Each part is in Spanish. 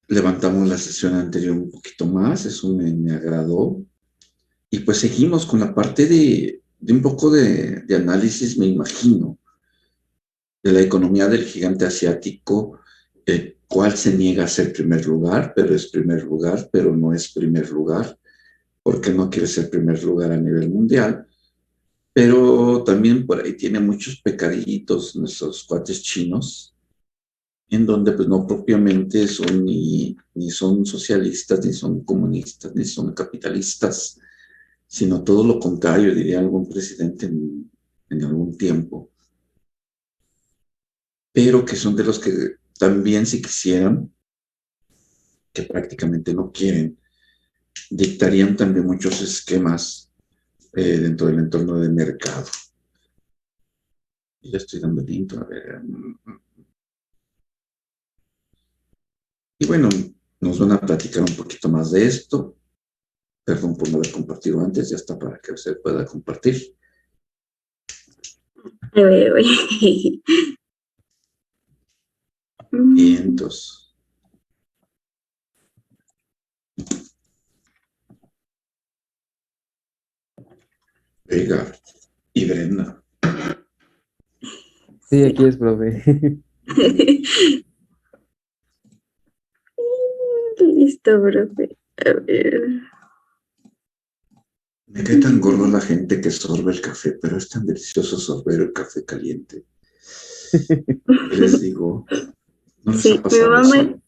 levantamos la sesión anterior un poquito más, eso me agradó. Y pues seguimos con la parte de un poco de análisis, me imagino, de la economía del gigante asiático, el cual se niega a ser primer lugar, pero es primer lugar, pero no es primer lugar, porque no quiere ser primer lugar a nivel mundial. Pero también por ahí tiene muchos pecadillitos nuestros cuates chinos, en donde pues no propiamente son ni son socialistas, ni son comunistas, ni son capitalistas, sino todo lo contrario, diría algún presidente en algún tiempo, pero que son de los que también si quisieran, que prácticamente no quieren, dictarían también muchos esquemas dentro del entorno del mercado. Y ya estoy dando el intro, a ver. Y bueno, nos van a platicar un poquito más de esto. Perdón por no haber compartido antes, ya está para que se pueda compartir. Y entonces, Vega y Brenda. Sí, aquí es, profe. Listo, profe. A ver. Me cae tan gordo la gente que sorbe el café, pero es tan delicioso sorber el café caliente. ¿Qué les digo? ¿No les ha Sí, pasado eso?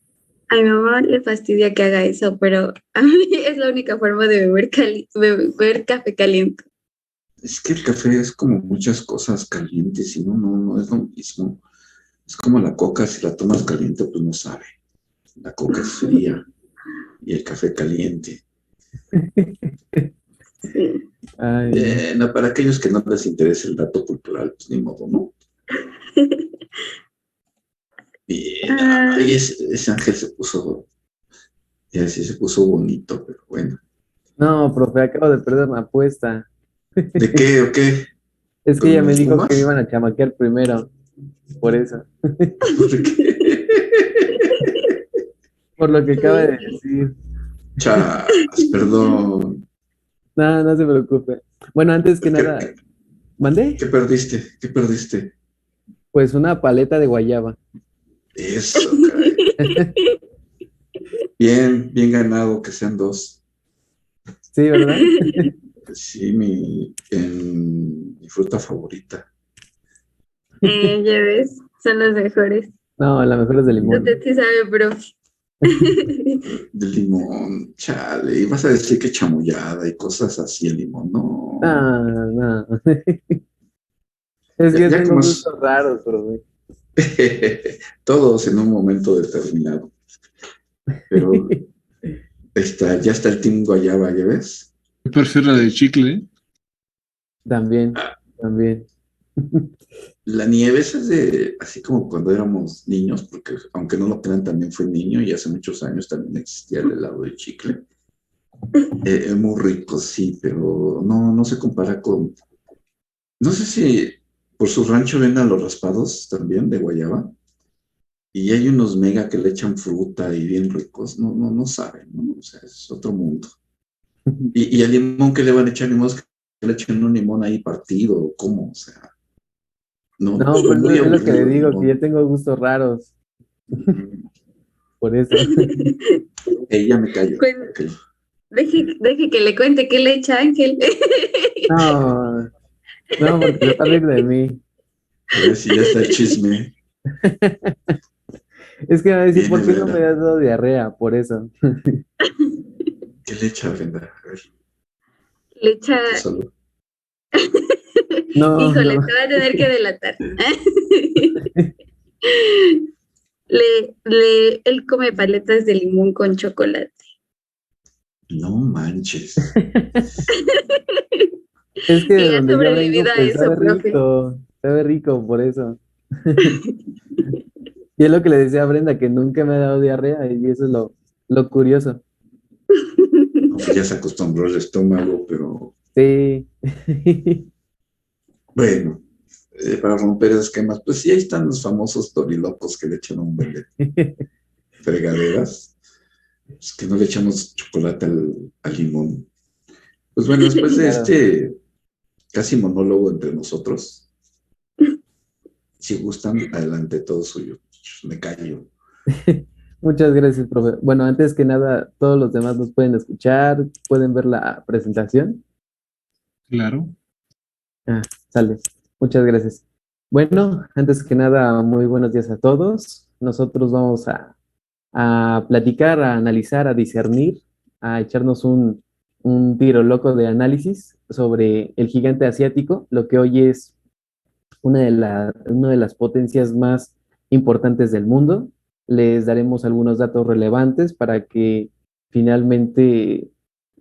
a mi mamá le fastidia que haga eso, pero a mí es la única forma de beber café caliente. Es que el café es como muchas cosas calientes y no es lo mismo. Es como la coca, si la tomas caliente, pues no sabe. La coca es fría y el café caliente. Sí. Ay, No, para aquellos que no les interesa el dato cultural, pues ni modo, ¿no? Bien, Ah, ay, ese ángel se puso, y así se puso bonito, pero bueno. no, profe, acabo de perder una apuesta. ¿De qué o qué? Es que ella ¿Con me los dijo que me Pumas? iban a chamaquear primero, por eso, ¿Por qué? por lo que acaba de sí. decir. Chas, perdón. No, no se preocupe. Bueno, antes que ¿Qué, nada, ¿mandé? qué perdiste? ¿Qué perdiste? Pues una paleta de guayaba. Eso, caray. Bien, bien ganado que sean dos. Sí, ¿verdad? Sí, mi fruta favorita. Ya ves, son los mejores. No, la mejor es de limón. Usted sí sabe, profe. De limón, chale. Y vas a decir que chamoyada y cosas así, el limón. No. No, no. Es Ya, que ya tengo como es gustos raros, profe. todos en un momento determinado. Pero ya está el team guayaba, ¿ya ves? Yo prefiero la de chicle. También, también. La nieve esa es de, así como cuando éramos niños, porque aunque no lo crean, también fue niño y hace muchos años también existía el helado de chicle. Es muy rico, sí, pero no se compara con... No sé si por su rancho vendan los raspados también de guayaba y hay unos mega que le echan fruta y bien ricos, no saben, ¿no? O sea, es otro mundo. Y al limón que le van a echar, limón que le echen un limón ahí partido, ¿cómo? O sea, no, No, pues muy es lo que le aburrido el digo, que limón. yo tengo gustos raros, Mm, por eso. ya me callo. Pues Ok. deje que le cuente qué le echa Ángel. No, no, porque se va a reír de mí. A ver si ya está el chisme. Es que me va a decir, Viene ¿por qué no me Brenda. has dado diarrea? Por eso. ¿Qué le echa Brenda? A ver, Le echa. por tu salud. No, Híjole, no. te va a tener que delatar. Él come paletas de limón con chocolate. No manches. Es que Y de ha donde yo vengo, sobrevivido a pues eso, profe. sabe rico, por eso. Y es lo que le decía a Brenda, que nunca me ha dado diarrea, y eso es lo curioso. No, pues ya se acostumbró el estómago, pero Sí. bueno, para romper esquemas, pues sí, ahí están los famosos torilocos que le echan un buen fregaderas, es que no le echamos chocolate al limón. Pues bueno, después de Claro. este casi monólogo entre nosotros, si gustan, adelante, todo suyo. Me callo. Muchas gracias, profe. Bueno, antes que nada, todos los demás nos pueden escuchar, pueden ver la presentación. Claro. Ah, sale. Muchas gracias. Bueno, antes que nada, muy buenos días a todos. Nosotros vamos a platicar, a analizar, a discernir, a echarnos un tiro loco de análisis sobre el gigante asiático, lo que hoy es una de las potencias más importantes del mundo. Les daremos algunos datos relevantes para que finalmente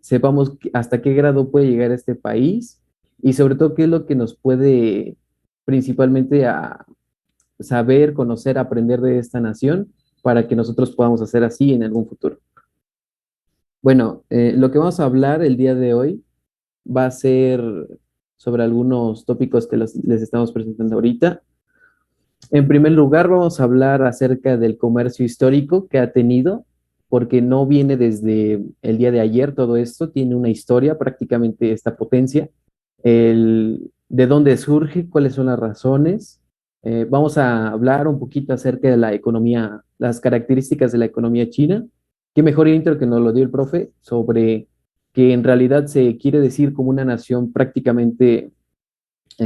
sepamos hasta qué grado puede llegar este país y sobre todo qué es lo que nos puede principalmente a saber, conocer, aprender de esta nación para que nosotros podamos hacer así en algún futuro. Bueno, lo que vamos a hablar el día de hoy va a ser sobre algunos tópicos que les estamos presentando ahorita. En primer lugar, vamos a hablar acerca del comercio histórico que ha tenido, porque no viene desde el día de ayer todo esto, tiene una historia prácticamente esta potencia, de dónde surge, cuáles son las razones. Vamos a hablar un poquito acerca de la economía, las características de la economía china. Qué mejor intro que nos lo dio el profe sobre que en realidad se quiere decir como una nación prácticamente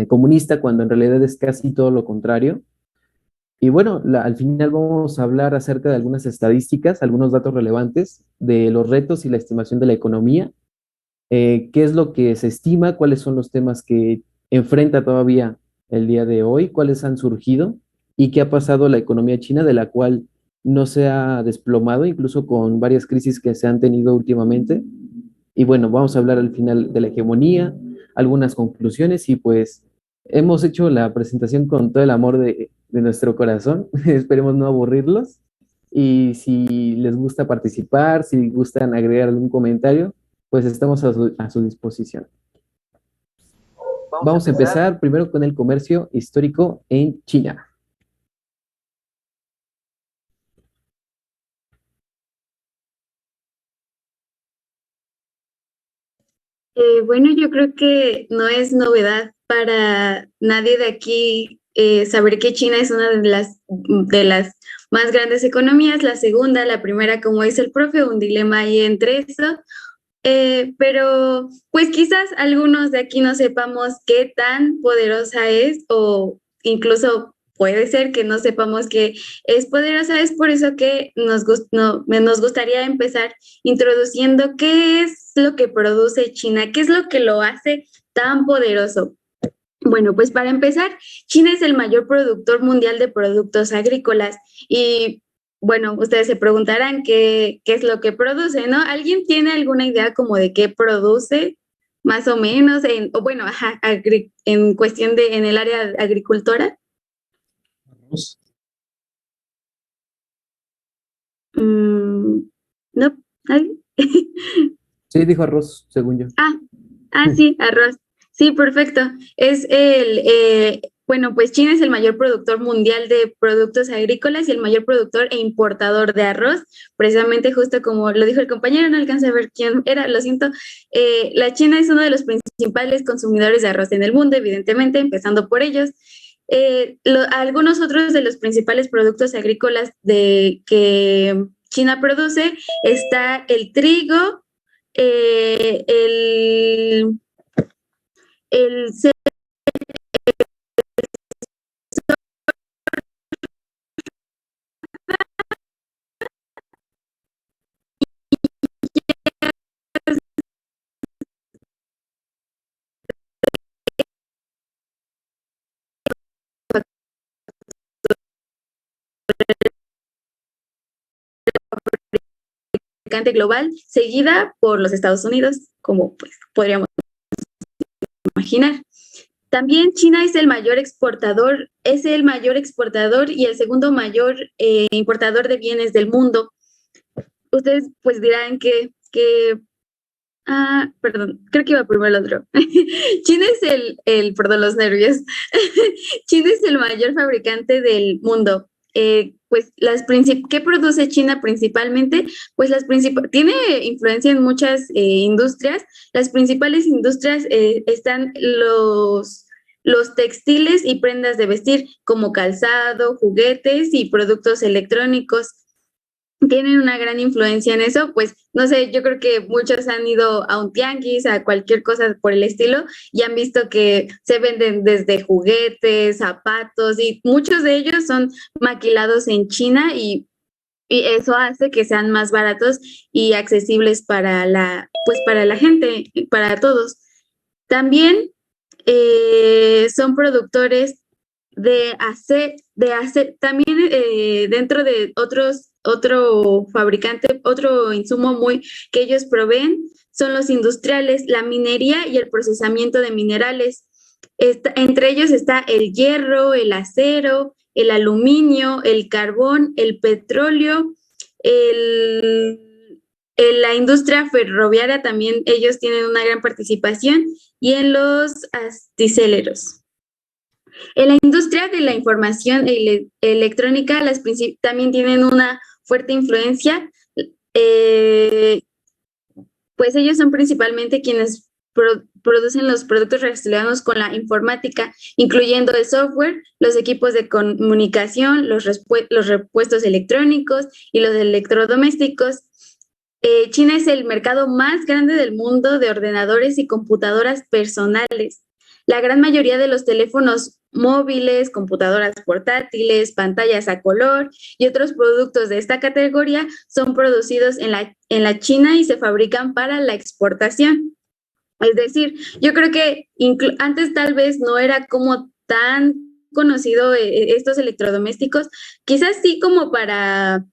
comunista, cuando en realidad es casi todo lo contrario. Y bueno, al final vamos a hablar acerca de algunas estadísticas, algunos datos relevantes de los retos y la estimación de la economía, qué es lo que se estima, cuáles son los temas que enfrenta todavía el día de hoy, cuáles han surgido y qué ha pasado la economía china, de la cual no se ha desplomado, incluso con varias crisis que se han tenido últimamente. Y bueno, vamos a hablar al final de la hegemonía, algunas conclusiones y pues hemos hecho la presentación con todo el amor de nuestro corazón. Esperemos no aburrirlos. Y si les gusta participar, si gustan agregar algún comentario, pues estamos a su disposición. Vamos a empezar primero con el comercio histórico en China. Bueno, yo creo que no es novedad para nadie de aquí saber que China es una de las más grandes economías, la segunda, la primera, como dice el profe, un dilema ahí entre eso. Pero pues quizás algunos de aquí no sepamos qué tan poderosa es o incluso puede ser que no sepamos que es poderosa. Es por eso que nos gustaría empezar introduciendo qué es lo que produce China, qué es lo que lo hace tan poderoso. Bueno, pues para empezar, China es el mayor productor mundial de productos agrícolas y bueno, ustedes se preguntarán qué es lo que produce, ¿no? ¿Alguien tiene alguna idea como de qué produce más o menos o bueno, ajá, en cuestión en el área agricultora? Arroz. No, ¿alguien? Sí, dijo arroz, según yo. Sí, arroz. Sí, perfecto. Bueno, pues China es el mayor productor mundial de productos agrícolas y el mayor productor e importador de arroz. Precisamente justo como lo dijo el compañero, no alcancé a ver quién era, lo siento. La China es uno de los principales consumidores de arroz en el mundo, evidentemente, empezando por ellos. Algunos otros de los principales productos agrícolas que China produce está el trigo, el fabricante global, seguida por los Estados Unidos, como pues podríamos imaginar. También China es el mayor exportador y el segundo mayor importador de bienes del mundo. Ustedes pues dirán perdón, creo que iba primero el otro. China es perdón, los nervios. China es el mayor fabricante del mundo. pues ¿qué produce China principalmente? Pues tiene influencia en muchas industrias. Las principales industrias están los textiles y prendas de vestir, como calzado, juguetes y productos electrónicos. Tienen una gran influencia en eso, pues no sé, yo creo que muchos han ido a un tianguis, a cualquier cosa por el estilo, y han visto que se venden desde juguetes, zapatos, y muchos de ellos son maquilados en China, y eso hace que sean más baratos y accesibles para para la gente, para todos. También son productores de también dentro de otro fabricante, otro insumo que ellos proveen, son los industriales, la minería y el procesamiento de minerales. Entre ellos está el hierro, el acero, el aluminio, el carbón, el petróleo, la industria ferroviaria también ellos tienen una gran participación, y en los astilleros. En la industria de la información electrónica, también tienen una fuerte influencia, pues ellos son principalmente quienes producen los productos relacionados con la informática, incluyendo el software, los equipos de comunicación, los repuestos electrónicos y los electrodomésticos. China es el mercado más grande del mundo de ordenadores y computadoras personales. La gran mayoría de los teléfonos móviles, computadoras portátiles, pantallas a color y otros productos de esta categoría son producidos en la China y se fabrican para la exportación. Es decir, yo creo que antes tal vez no era como tan conocido estos electrodomésticos, quizás sí como para,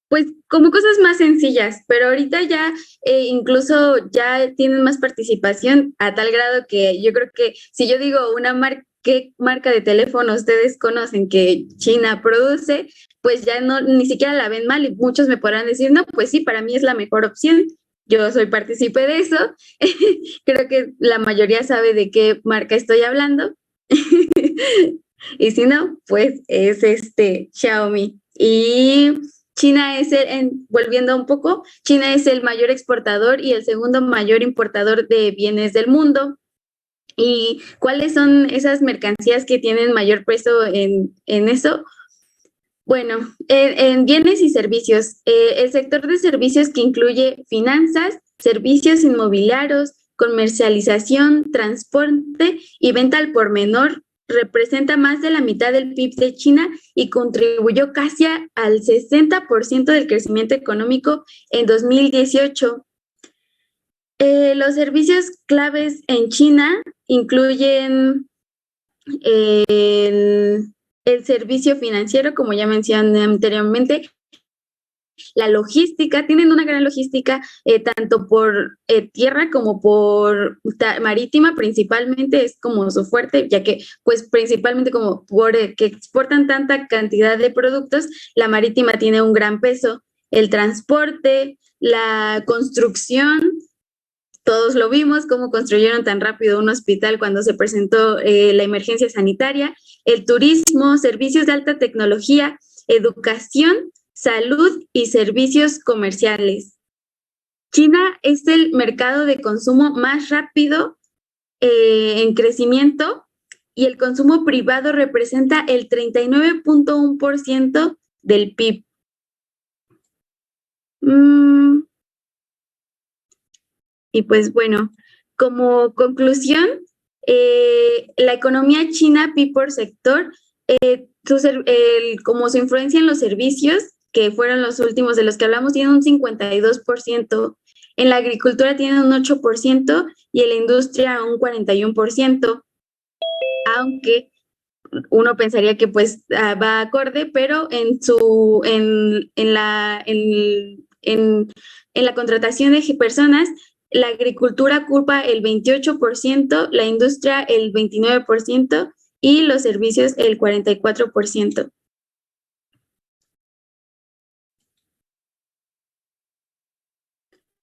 pues como cosas más sencillas, pero ahorita ya incluso ya tienen más participación a tal grado que yo creo que si yo digo qué marca de teléfono ustedes conocen que China produce, pues ya ni siquiera la ven mal, y muchos me podrán decir, no, pues sí, para mí es la mejor opción. Yo soy partícipe de eso. Creo que la mayoría sabe de qué marca estoy hablando. Y si no, pues es Xiaomi. Y China volviendo un poco, China es el mayor exportador y el segundo mayor importador de bienes del mundo. ¿Y cuáles son esas mercancías que tienen mayor peso en eso? Bueno, en bienes y servicios, el sector de servicios, que incluye finanzas, servicios inmobiliarios, comercialización, transporte y venta al por menor, representa más de la mitad del PIB de China y contribuyó casi al 60% del crecimiento económico en 2018. Los servicios claves en China incluyen el servicio financiero, como ya mencioné anteriormente, la logística. Tienen una gran logística, tanto por tierra como por marítima, principalmente es como su fuerte, ya que pues principalmente como que exportan tanta cantidad de productos, la marítima tiene un gran peso. El transporte, la construcción, todos lo vimos, cómo construyeron tan rápido un hospital cuando se presentó la emergencia sanitaria, el turismo, servicios de alta tecnología, educación, salud y servicios comerciales. China es el mercado de consumo más rápido en crecimiento, y el consumo privado representa el 39.1% del PIB. Y pues bueno, como conclusión, la economía china, PIB por sector, como su influencia en los servicios, que fueron los últimos de los que hablamos, tiene un 52%, en la agricultura tiene un 8% y en la industria un 41%, aunque uno pensaría que pues va acorde, pero en la contratación de personas, la agricultura ocupa el 28%, la industria el 29% y los servicios el 44%.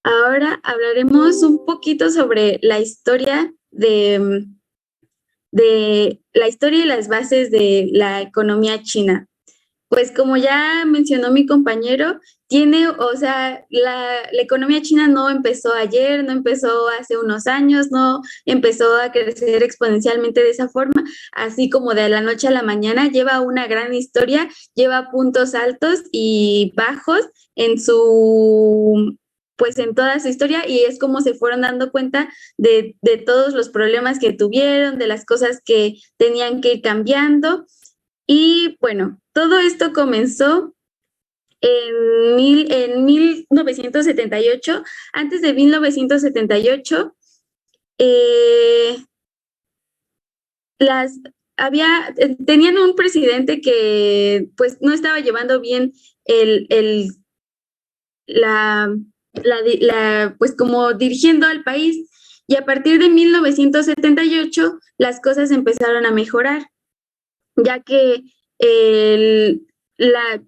Ahora hablaremos un poquito sobre la historia la historia y las bases de la economía china. pues como ya mencionó mi compañero, tiene, o sea, la economía china no empezó ayer, no empezó hace unos años, no empezó a crecer exponencialmente de esa forma, así como de la noche a la mañana, lleva una gran historia, lleva puntos altos y bajos en su, pues en toda su historia, y es como se fueron dando cuenta de todos los problemas que tuvieron, de las cosas que tenían que ir cambiando. Y bueno, todo esto comenzó en 1978. Antes de 1978, eh, las, tenían un presidente que pues no estaba llevando bien el, la, pues como dirigiendo al país, y a partir de 1978 las cosas empezaron a mejorar, ya que el, la,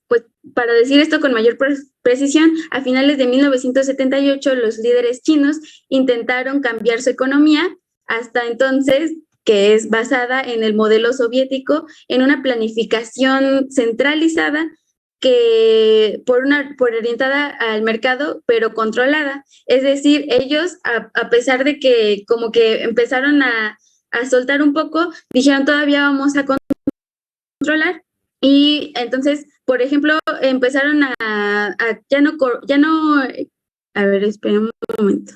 pues para decir esto con mayor precisión, a finales de 1978 los líderes chinos intentaron cambiar su economía, hasta entonces, que es basada en el modelo soviético, en una planificación centralizada que por orientada al mercado, pero controlada. Es decir, ellos, a pesar de que como que empezaron a soltar un poco, dijeron todavía vamos a controlar. Y entonces, por ejemplo, empezaron ya no, a ver, espera un momento.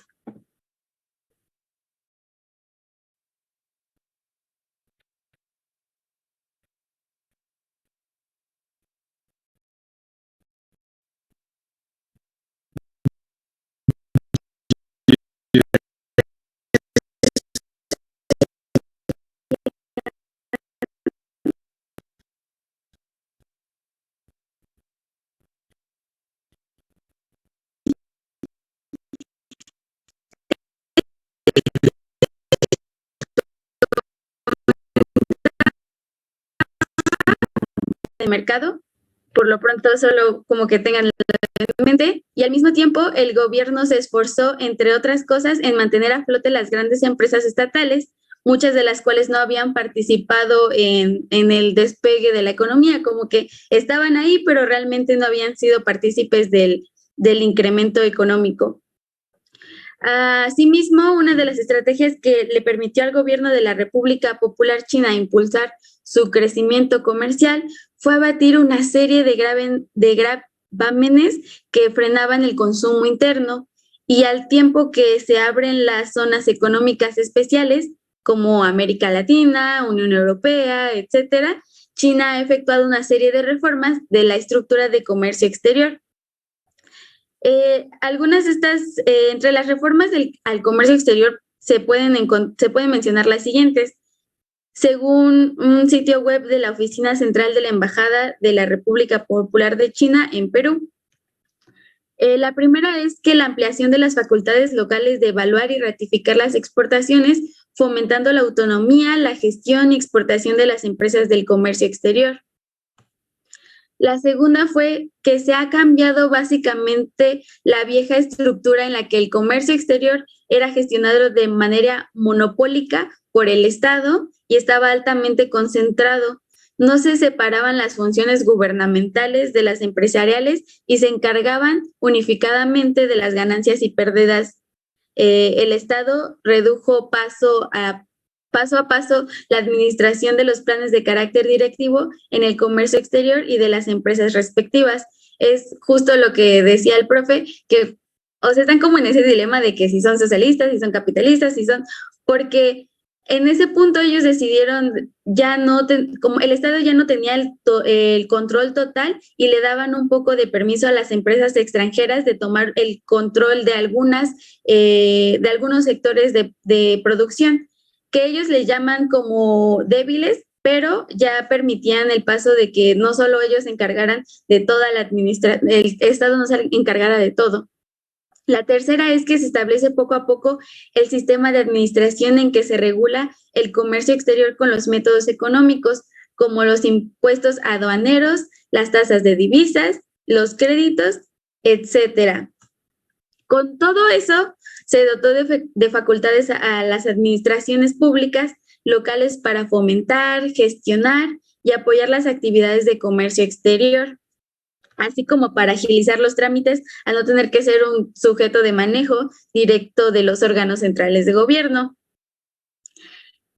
De mercado, por lo pronto solo como que tengan en mente, y al mismo tiempo el gobierno se esforzó, entre otras cosas, en mantener a flote las grandes empresas estatales, muchas de las cuales no habían participado en el despegue de la economía, como que estaban ahí, pero realmente no habían sido partícipes del incremento económico. Asimismo, una de las estrategias que le permitió al gobierno de la República Popular China impulsar su crecimiento comercial fue abatir una serie de gravámenes que frenaban el consumo interno, y al tiempo que se abren las zonas económicas especiales como América Latina, Unión Europea, etcétera, China ha efectuado una serie de reformas de la estructura de comercio exterior. Algunas de estas, entre las reformas al comercio exterior, se pueden mencionar las siguientes. Según un sitio web de la Oficina Central de la Embajada de la República Popular de China en Perú, la primera es que la ampliación de las facultades locales de evaluar y ratificar las exportaciones, fomentando la autonomía, la gestión y exportación de las empresas del comercio exterior. La segunda fue que se ha cambiado básicamente la vieja estructura en la que el comercio exterior era gestionado de manera monopólica por el Estado y estaba altamente concentrado. No se separaban las funciones gubernamentales de las empresariales y se encargaban unificadamente de las ganancias y pérdidas. El Estado redujo paso a paso la administración de los planes de carácter directivo en el comercio exterior y de las empresas respectivas. Es justo lo que decía el profe, que, o sea, están como en ese dilema de que si son socialistas, si son capitalistas, si son, porque en ese punto ellos decidieron como el Estado ya no tenía el control total, y le daban un poco de permiso a las empresas extranjeras de tomar el control de algunos sectores de producción, que ellos le llaman como débiles, pero ya permitían el paso de que no solo ellos se encargaran de toda la administración, el Estado no se encargara de todo. La tercera es que se establece poco a poco el sistema de administración en que se regula el comercio exterior con los métodos económicos, como los impuestos aduaneros, las tasas de divisas, los créditos, etcétera. Con todo eso, se dotó de facultades a las administraciones públicas locales para fomentar, gestionar y apoyar las actividades de comercio exterior, así como para agilizar los trámites al no tener que ser un sujeto de manejo directo de los órganos centrales de gobierno.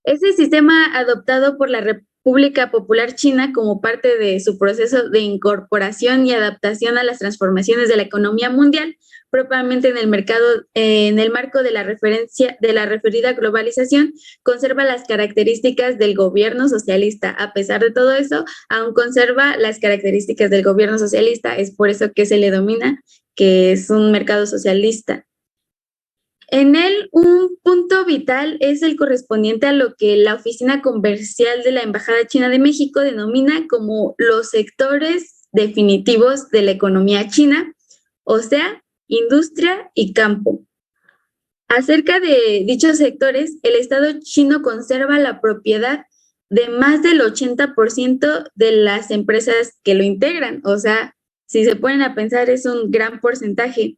Ese sistema adoptado por la República Popular China como parte de su proceso de incorporación y adaptación a las transformaciones de la economía mundial, propiamente en el marco de la referida globalización, conserva las características del gobierno socialista. A pesar de todo eso, aún conserva las características del gobierno socialista. Es por eso que se le domina que es un mercado socialista. En él, un punto vital es el correspondiente a lo que la Oficina Comercial de la Embajada China de México denomina como los sectores definitivos de la economía china, o sea, industria y campo. Acerca de dichos sectores, el Estado chino conserva la propiedad de más del 80% de las empresas que lo integran, o sea, si se ponen a pensar, es un gran porcentaje.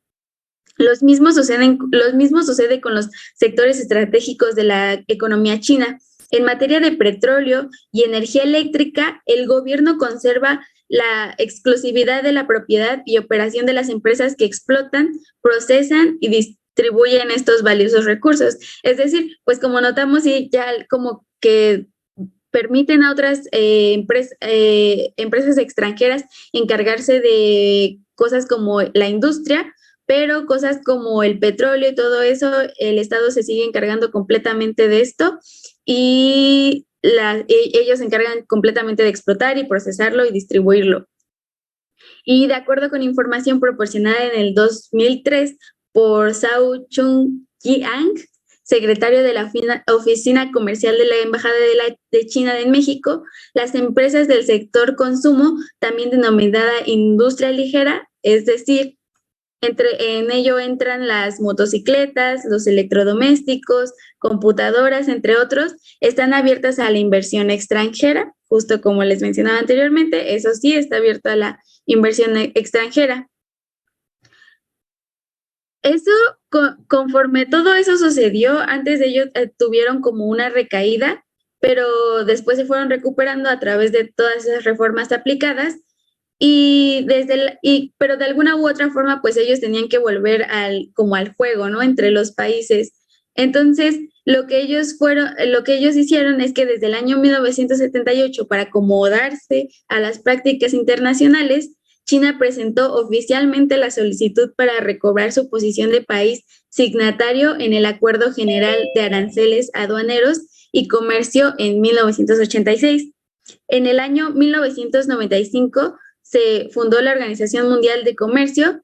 Lo mismo sucede con los sectores estratégicos de la economía china. En materia de petróleo y energía eléctrica, el gobierno conserva la exclusividad de la propiedad y operación de las empresas que explotan, procesan y distribuyen estos valiosos recursos. Es decir, pues como notamos, ya como que permiten a otras empresas extranjeras encargarse de cosas como la industria, pero cosas como el petróleo y todo eso, el Estado se sigue encargando completamente de esto y ellos se encargan completamente de explotar y procesarlo y distribuirlo. Y de acuerdo con información proporcionada en el 2003 por Zhao Chunjiang, secretario de la Oficina Comercial de la Embajada de China en México, las empresas del sector consumo, también denominada industria ligera, es decir, en ello entran las motocicletas, los electrodomésticos, computadoras, entre otros, están abiertas a la inversión extranjera, justo como les mencionaba anteriormente, eso sí, está abierto a la inversión extranjera. Eso, conforme todo eso sucedió, antes de ello tuvieron como una recaída, pero después se fueron recuperando a través de todas esas reformas aplicadas. Pero de alguna u otra forma, pues ellos tenían que volver como al juego, ¿no? Entre los países. Entonces, lo que ellos hicieron es que desde el año 1978, para acomodarse a las prácticas internacionales, China presentó oficialmente la solicitud para recobrar su posición de país signatario en el Acuerdo General de Aranceles Aduaneros y Comercio en 1986. En el año 1995, se fundó la Organización Mundial de Comercio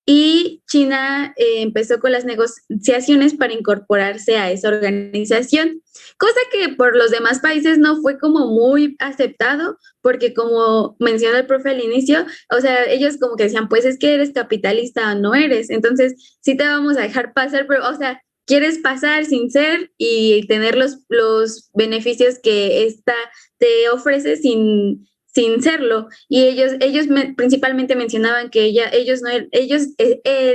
y China empezó con las negociaciones para incorporarse a esa organización, cosa que por los demás países no fue como muy aceptado, porque como mencionó el profe al inicio, o sea, ellos como que decían, pues es que eres capitalista o no eres, entonces sí te vamos a dejar pasar, pero, o sea, quieres pasar sin ser y tener los beneficios que esta te ofrece sin serlo. Y ellos principalmente mencionaban que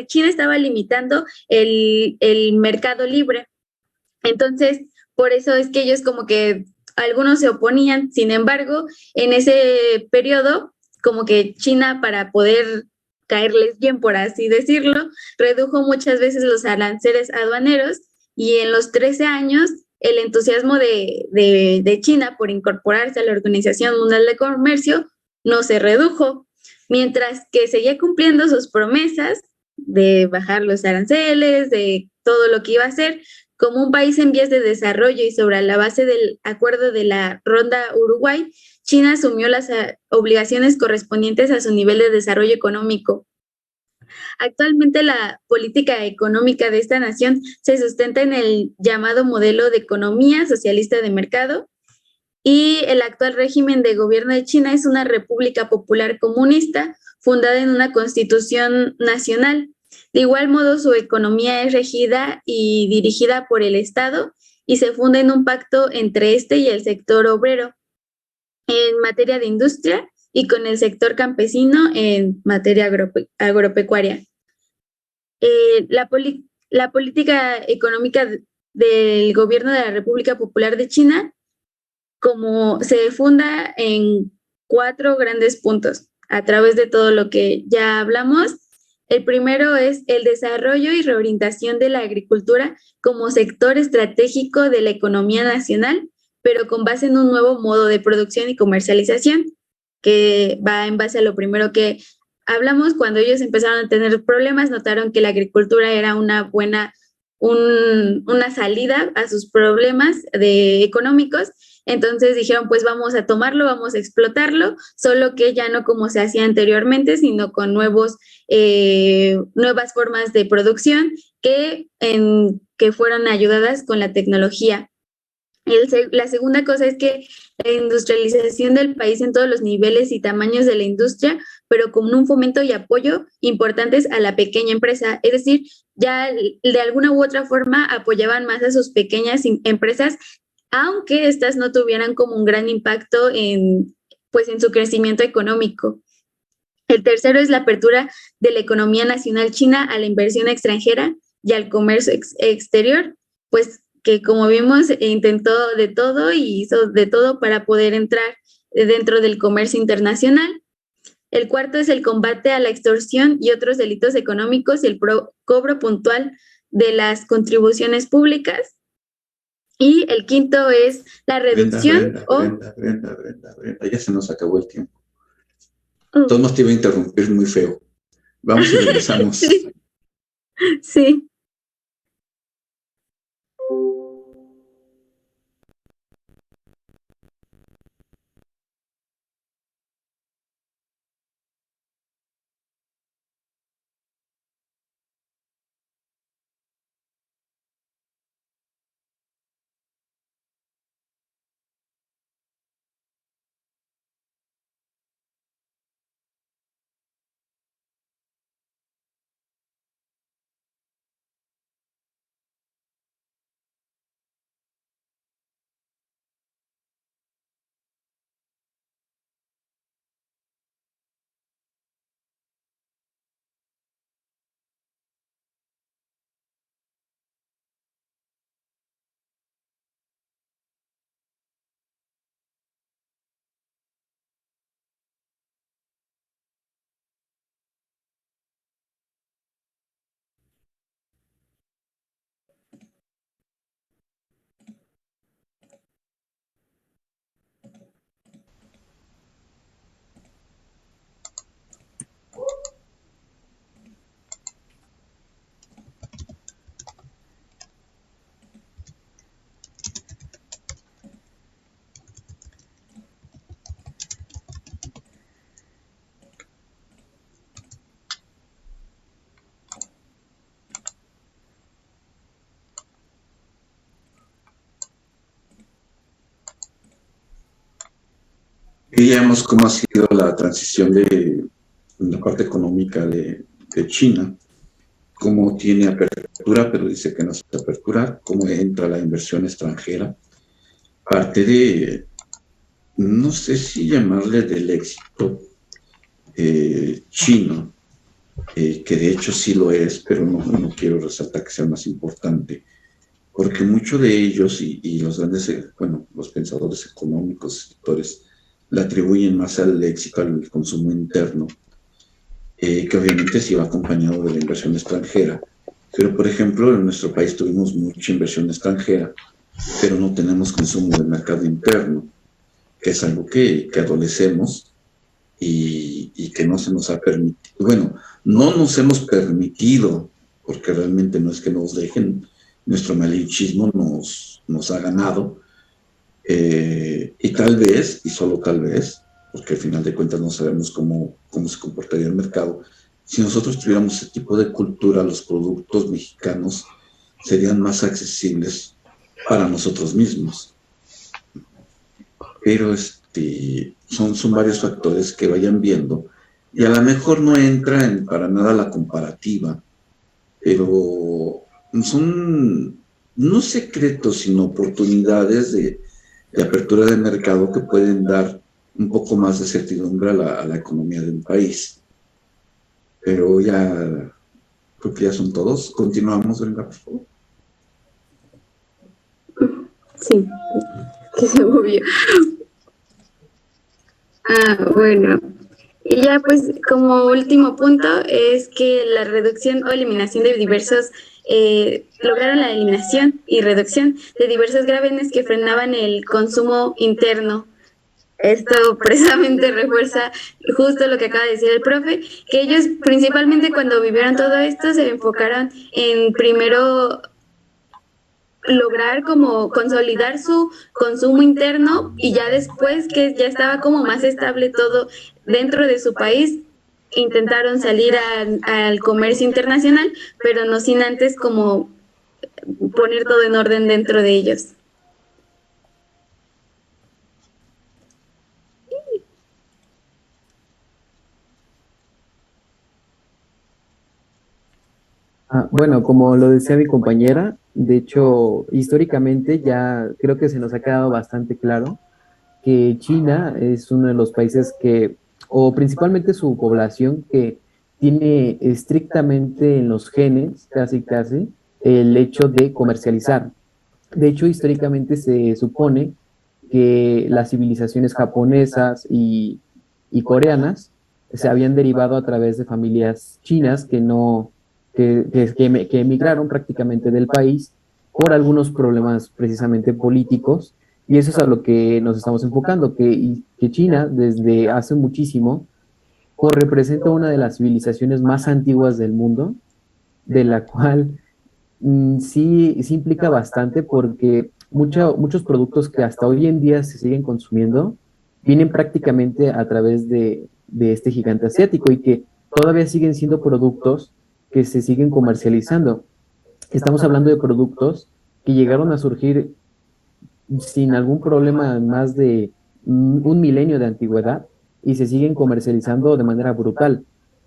China estaba limitando el mercado libre. Entonces, por eso es que ellos como que algunos se oponían. Sin embargo, en ese periodo, como que China, para poder caerles bien, por así decirlo, redujo muchas veces los aranceles aduaneros y en los 13 años el entusiasmo de China por incorporarse a la Organización Mundial de Comercio no se redujo, mientras que seguía cumpliendo sus promesas de bajar los aranceles, de todo lo que iba a hacer. Como un país en vías de desarrollo y sobre la base del acuerdo de la Ronda Uruguay, China asumió las obligaciones correspondientes a su nivel de desarrollo económico. Actualmente la política económica de esta nación se sustenta en el llamado modelo de economía socialista de mercado y el actual régimen de gobierno de China es una república popular comunista fundada en una constitución nacional. De igual modo, su economía es regida y dirigida por el Estado y se funda en un pacto entre este y el sector obrero en materia de industria y con el sector campesino en materia agropecuaria. La política económica del gobierno de la República Popular de China como se funda en 4 grandes puntos a través de todo lo que ya hablamos. El primero es el desarrollo y reorientación de la agricultura como sector estratégico de la economía nacional, pero con base en un nuevo modo de producción y comercialización, que va en base a lo primero que hablamos. Cuando ellos empezaron a tener problemas, notaron que la agricultura era una buena, una salida a sus problemas económicos. Entonces dijeron, pues vamos a tomarlo, vamos a explotarlo, solo que ya no como se hacía anteriormente, sino con nuevas formas de producción que fueron ayudadas con la tecnología. La segunda cosa es que la industrialización del país en todos los niveles y tamaños de la industria, pero con un fomento y apoyo importantes a la pequeña empresa. Es decir, ya de alguna u otra forma apoyaban más a sus pequeñas empresas, aunque estas no tuvieran como un gran impacto pues en su crecimiento económico. El tercero es la apertura de la economía nacional china a la inversión extranjera y al comercio exterior, pues que como vimos intentó de todo y hizo de todo para poder entrar dentro del comercio internacional. El cuarto es el combate a la extorsión y otros delitos económicos y el cobro puntual de las contribuciones públicas. Y el quinto es la reducción Brenda, ya se nos acabó el tiempo. Todos te iba a interrumpir muy feo. Vamos y regresamos. Sí. Veíamos cómo ha sido la transición de la parte económica de China, cómo tiene apertura, pero dice que no es apertura, cómo entra la inversión extranjera, parte de, no sé si llamarle del éxito chino, que de hecho sí lo es, pero no quiero resaltar que sea más importante, porque muchos de ellos y los grandes, los pensadores económicos, escritores, le atribuyen más al éxito al consumo interno, que obviamente sí va acompañado de la inversión extranjera. Pero, por ejemplo, en nuestro país tuvimos mucha inversión extranjera, pero no tenemos consumo del mercado interno, que es algo que adolecemos y que no se nos ha permitido. Bueno, no nos hemos permitido, porque realmente no es que nos dejen, nuestro malinchismo nos ha ganado, y tal vez, y solo tal vez, porque al final de cuentas no sabemos cómo se comportaría el mercado, si nosotros tuviéramos ese tipo de cultura, los productos mexicanos serían más accesibles para nosotros mismos. Pero son varios factores que vayan viendo, y a lo mejor no entra para nada la comparativa, pero son no secretos, sino oportunidades de apertura de mercado que pueden dar un poco más de certidumbre a la economía de un país. Pero ya, creo que ya son todos. Continuamos, venga, por favor. Sí. que se movió. Bueno. Y ya pues como último punto es que la reducción o eliminación de diversos, lograron la eliminación y reducción de diversos grámenes que frenaban el consumo interno. Esto precisamente refuerza justo lo que acaba de decir el profe, que ellos principalmente cuando vivieron todo esto se enfocaron en primero lograr como consolidar su consumo interno y ya después que ya estaba como más estable todo dentro de su país, intentaron salir al comercio internacional, pero no sin antes como poner todo en orden dentro de ellos. Bueno, como lo decía mi compañera, de hecho, históricamente ya creo que se nos ha quedado bastante claro que China es uno de los países que, o principalmente su población, que tiene estrictamente en los genes, casi casi, el hecho de comercializar. De hecho, históricamente se supone que las civilizaciones japonesas y coreanas se habían derivado a través de familias chinas que no, que emigraron prácticamente del país por algunos problemas precisamente políticos. Y eso es a lo que nos estamos enfocando, que China desde hace muchísimo pues, representa una de las civilizaciones más antiguas del mundo, de la cual sí, sí implica bastante porque muchos productos que hasta hoy en día se siguen consumiendo vienen prácticamente a través de este gigante asiático y que todavía siguen siendo productos que se siguen comercializando. Estamos hablando de productos que llegaron a surgir sin algún problema en más de un milenio de antigüedad y se siguen comercializando de manera brutal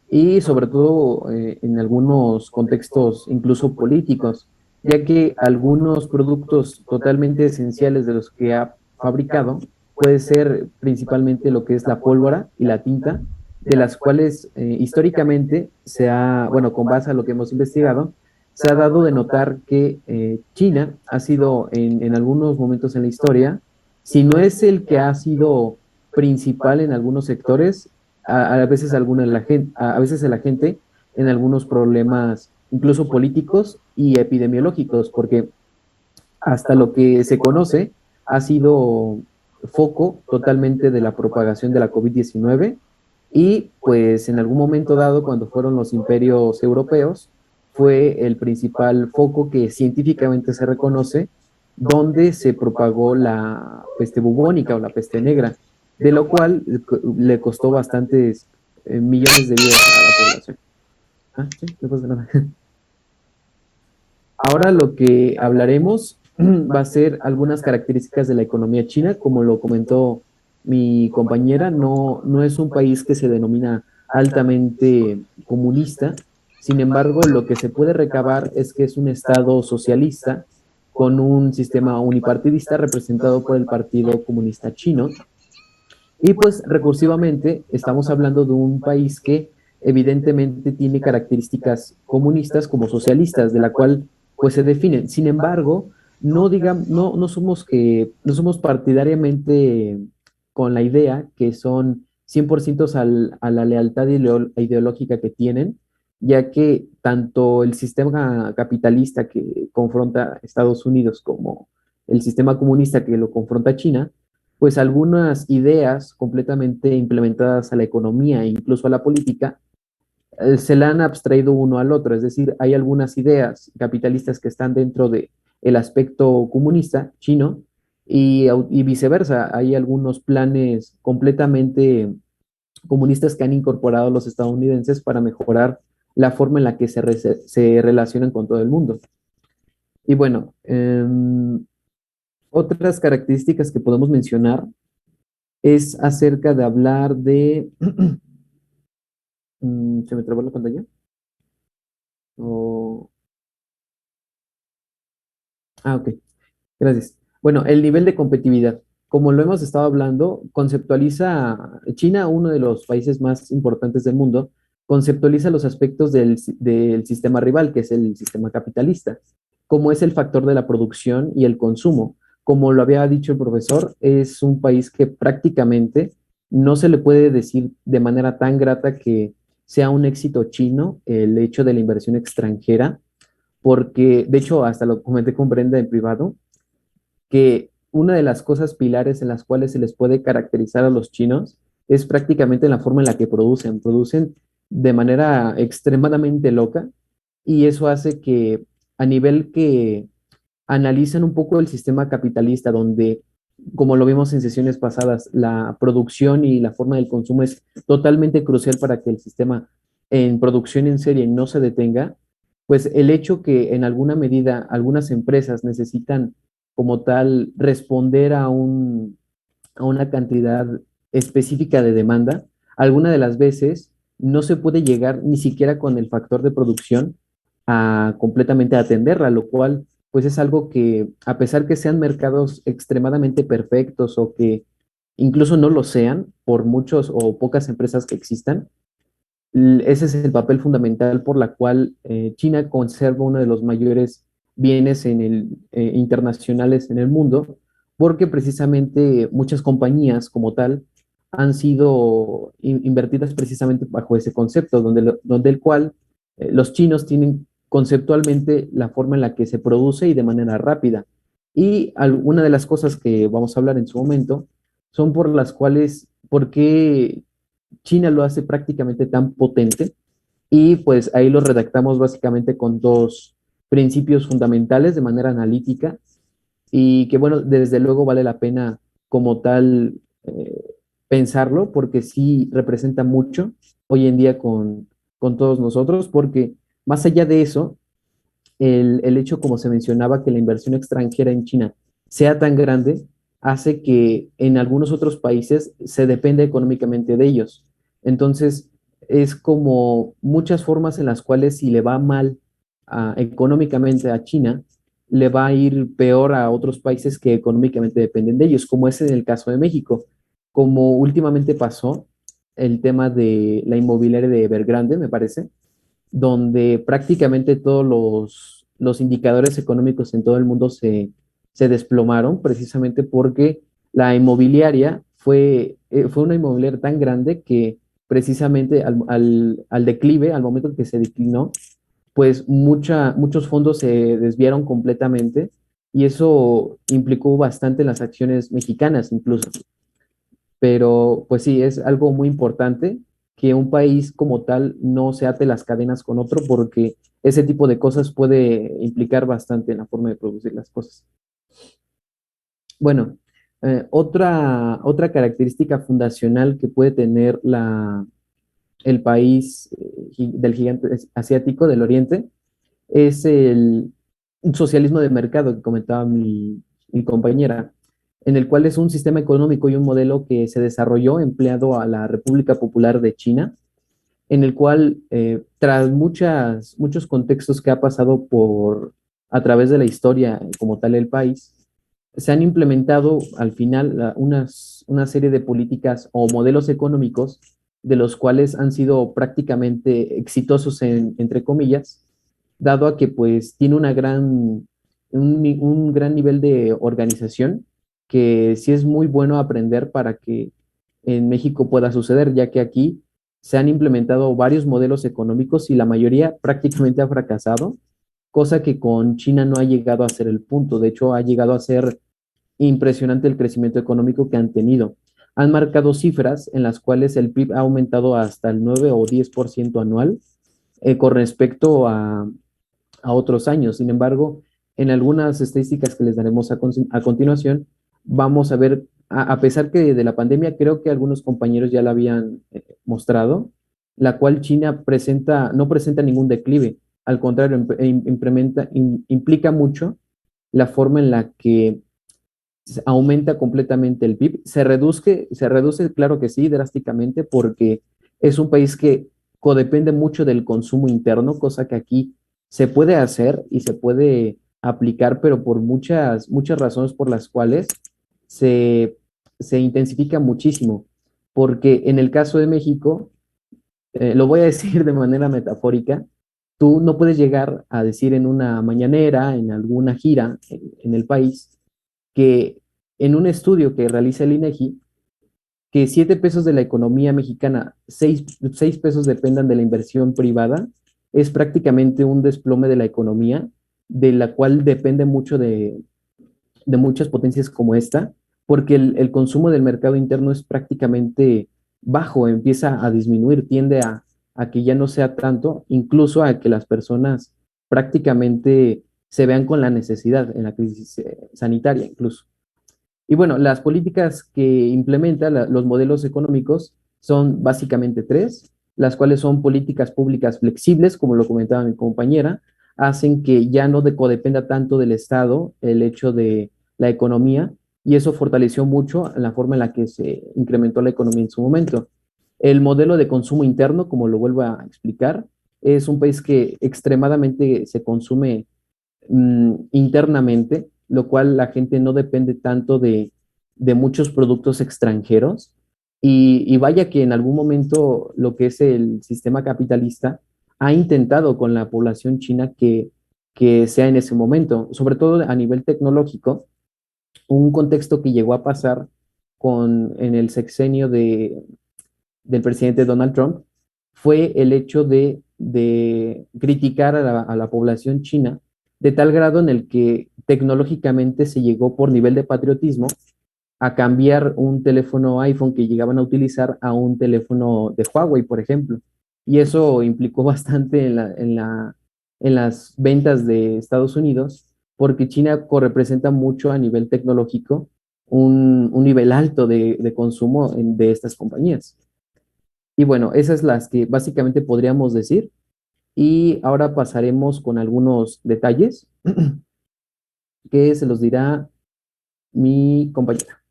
y sobre todo en algunos contextos incluso políticos, ya que algunos productos totalmente esenciales de los que ha fabricado puede ser principalmente lo que es la pólvora y la tinta, de las cuales históricamente se ha, bueno, con base a lo que hemos investigado, se ha dado de notar que China ha sido en algunos momentos en la historia, si no es el que ha sido principal en algunos sectores, a veces a veces la gente en algunos problemas incluso políticos y epidemiológicos, porque hasta lo que se conoce ha sido foco totalmente de la propagación de la COVID-19 y pues en algún momento dado cuando fueron los imperios europeos fue el principal foco que científicamente se reconoce donde se propagó la peste bubónica o la peste negra, de lo cual le costó bastantes millones de vidas a la población. Sí, no pasa nada. Ahora lo que hablaremos va a ser algunas características de la economía china. Como lo comentó mi compañera, no es un país que se denomina altamente comunista. Sin embargo, lo que se puede recabar es que es un estado socialista con un sistema unipartidista representado por el Partido Comunista Chino. Y pues recursivamente estamos hablando de un país que evidentemente tiene características comunistas como socialistas, de la cual pues se definen. Sin embargo, no somos partidariamente con la idea que son 100% a la lealtad ideológica que tienen, ya que tanto el sistema capitalista que confronta a Estados Unidos como el sistema comunista que lo confronta a China, pues algunas ideas completamente implementadas a la economía e incluso a la política se la han abstraído uno al otro, es decir, hay algunas ideas capitalistas que están dentro de el aspecto comunista chino y viceversa, hay algunos planes completamente comunistas que han incorporado los estadounidenses para mejorar la forma en la que se relacionan con todo el mundo. Y bueno, otras características que podemos mencionar es acerca de hablar de... ¿Se me trabó la pantalla? O... Ok, gracias. Bueno, el nivel de competitividad. Como lo hemos estado hablando, conceptualiza China, uno de los países más importantes del mundo, conceptualiza los aspectos del sistema rival, que es el sistema capitalista, como es el factor de la producción y el consumo, como lo había dicho el profesor, es un país que prácticamente no se le puede decir de manera tan grata que sea un éxito chino el hecho de la inversión extranjera, porque de hecho hasta lo comenté con Brenda en privado, que una de las cosas pilares en las cuales se les puede caracterizar a los chinos es prácticamente la forma en la que producen. Producen de manera extremadamente loca y eso hace que a nivel que analizan un poco el sistema capitalista, donde, como lo vimos en sesiones pasadas, la producción y la forma del consumo es totalmente crucial para que el sistema en producción en serie no se detenga, pues el hecho que en alguna medida algunas empresas necesitan como tal responder a una cantidad específica de demanda, alguna de las veces no se puede llegar ni siquiera con el factor de producción a completamente atenderla, lo cual pues es algo que a pesar que sean mercados extremadamente perfectos o que incluso no lo sean por muchos o pocas empresas que existan, ese es el papel fundamental por la cual China conserva uno de los mayores bienes internacionales en el mundo, porque precisamente muchas compañías como tal han sido invertidas precisamente bajo ese concepto, donde el cual los chinos tienen conceptualmente la forma en la que se produce y de manera rápida. Y una de las cosas que vamos a hablar en su momento son por las cuales, ¿por qué China lo hace prácticamente tan potente? Y pues ahí lo redactamos básicamente con dos principios fundamentales de manera analítica y que bueno, desde luego vale la pena como tal pensarlo porque sí representa mucho hoy en día con todos nosotros, porque más allá de eso, el hecho, como se mencionaba, que la inversión extranjera en China sea tan grande, hace que en algunos otros países se dependa económicamente de ellos. Entonces, es como muchas formas en las cuales si le va mal económicamente a China, le va a ir peor a otros países que económicamente dependen de ellos, como es en el caso de México, como últimamente pasó el tema de la inmobiliaria de Evergrande, me parece, donde prácticamente todos los indicadores económicos en todo el mundo se desplomaron precisamente porque la inmobiliaria fue una inmobiliaria tan grande que precisamente al declive, al momento en que se declinó, pues muchos fondos se desviaron completamente y eso implicó bastante en las acciones mexicanas incluso. Pero pues sí, es algo muy importante que un país como tal no se ate las cadenas con otro porque ese tipo de cosas puede implicar bastante en la forma de producir las cosas. Bueno, otra característica fundacional que puede tener el país del gigante asiático del Oriente es el socialismo de mercado que comentaba mi compañera, en el cual es un sistema económico y un modelo que se desarrolló empleado a la República Popular de China, en el cual, tras muchos contextos que ha pasado a través de la historia como tal el país, se han implementado al final una serie de políticas o modelos económicos de los cuales han sido prácticamente exitosos, entre comillas, dado a que pues tiene un gran nivel de organización que sí es muy bueno aprender para que en México pueda suceder, ya que aquí se han implementado varios modelos económicos y la mayoría prácticamente ha fracasado, cosa que con China no ha llegado a ser el punto. De hecho, ha llegado a ser impresionante el crecimiento económico que han tenido. Han marcado cifras en las cuales el PIB ha aumentado hasta el 9 o 10% anual con respecto a otros años. Sin embargo, en algunas estadísticas que les daremos a continuación, vamos a ver, a pesar que de la pandemia, creo que algunos compañeros ya la habían mostrado, la cual China no presenta ningún declive. Al contrario, implica mucho la forma en la que aumenta completamente el PIB. Se reduce, claro que sí, drásticamente, porque es un país que codepende mucho del consumo interno, cosa que aquí se puede hacer y se puede aplicar, pero por muchas razones por las cuales se, se intensifica muchísimo. Porque en el caso de México, lo voy a decir de manera metafórica, tú no puedes llegar a decir en una mañanera, en alguna gira en el país, que en un estudio que realiza el INEGI, que 7 pesos de la economía mexicana, 6 pesos dependan de la inversión privada, es prácticamente un desplome de la economía, de la cual depende mucho de muchas potencias como esta, porque el consumo del mercado interno es prácticamente bajo, empieza a disminuir, tiende a que ya no sea tanto, incluso a que las personas prácticamente se vean con la necesidad en la crisis sanitaria incluso. Y bueno, las políticas que implementa los modelos económicos son básicamente tres, las cuales son políticas públicas flexibles, como lo comentaba mi compañera, hacen que ya no codependa tanto del Estado el hecho de la economía, y eso fortaleció mucho la forma en la que se incrementó la economía en su momento. El modelo de consumo interno, como lo vuelvo a explicar, es un país que extremadamente se consume internamente, lo cual la gente no depende tanto de muchos productos extranjeros. Y vaya que en algún momento lo que es el sistema capitalista ha intentado con la población china que sea en ese momento, sobre todo a nivel tecnológico, un contexto que llegó a pasar en el sexenio del presidente Donald Trump fue el hecho de criticar a la población china de tal grado en el que tecnológicamente se llegó por nivel de patriotismo a cambiar un teléfono iPhone que llegaban a utilizar a un teléfono de Huawei, por ejemplo. Y eso implicó bastante en las ventas de Estados Unidos, porque China representa mucho a nivel tecnológico un nivel alto de consumo de estas compañías. Y bueno, esas las que básicamente podríamos decir. Y ahora pasaremos con algunos detalles que se los dirá mi compañera.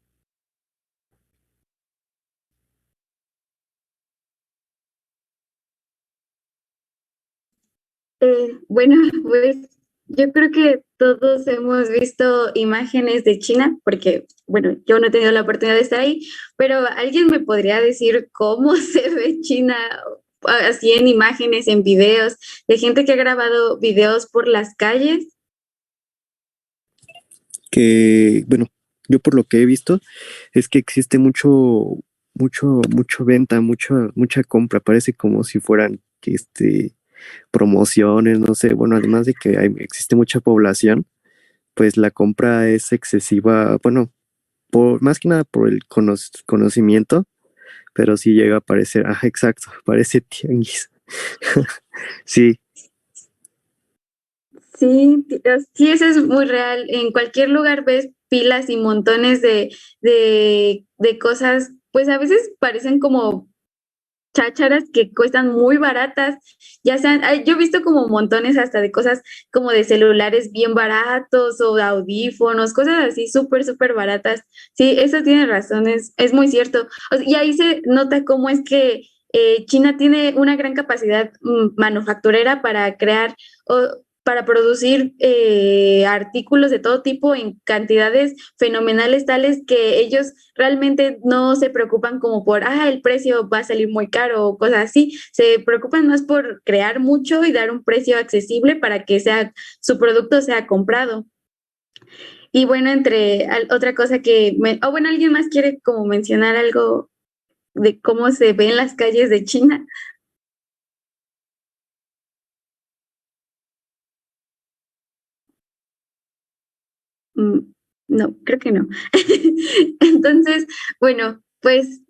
Bueno, pues yo creo que todos hemos visto imágenes de China, porque, bueno, yo no he tenido la oportunidad de estar ahí, pero ¿alguien me podría decir cómo se ve China así en imágenes, en videos, de gente que ha grabado videos por las calles? Que, bueno, yo por lo que he visto es que existe mucho venta, mucha compra. Parece como si fueran promociones, no sé. Bueno, además de que existe mucha población, pues la compra es excesiva. Bueno, más que nada por el conocimiento, pero sí llega a parecer, exacto, parece tianguis. Sí, Sí, sí, eso es muy real. En cualquier lugar ves pilas y montones de cosas, pues a veces parecen como chácharas que cuestan muy baratas, ya sean, yo he visto como montones hasta de cosas como de celulares bien baratos o de audífonos, cosas así súper baratas. Sí, eso tiene razón, es muy cierto. Y ahí se nota cómo es que China tiene una gran capacidad manufacturera para crear para producir artículos de todo tipo en cantidades fenomenales, tales que ellos realmente no se preocupan como por, el precio va a salir muy caro o cosas así, se preocupan más por crear mucho y dar un precio accesible para que su producto sea comprado. Y bueno, otra cosa bueno, ¿alguien más quiere como mencionar algo de cómo se ve en las calles de China? No, creo que no. Entonces, bueno, pues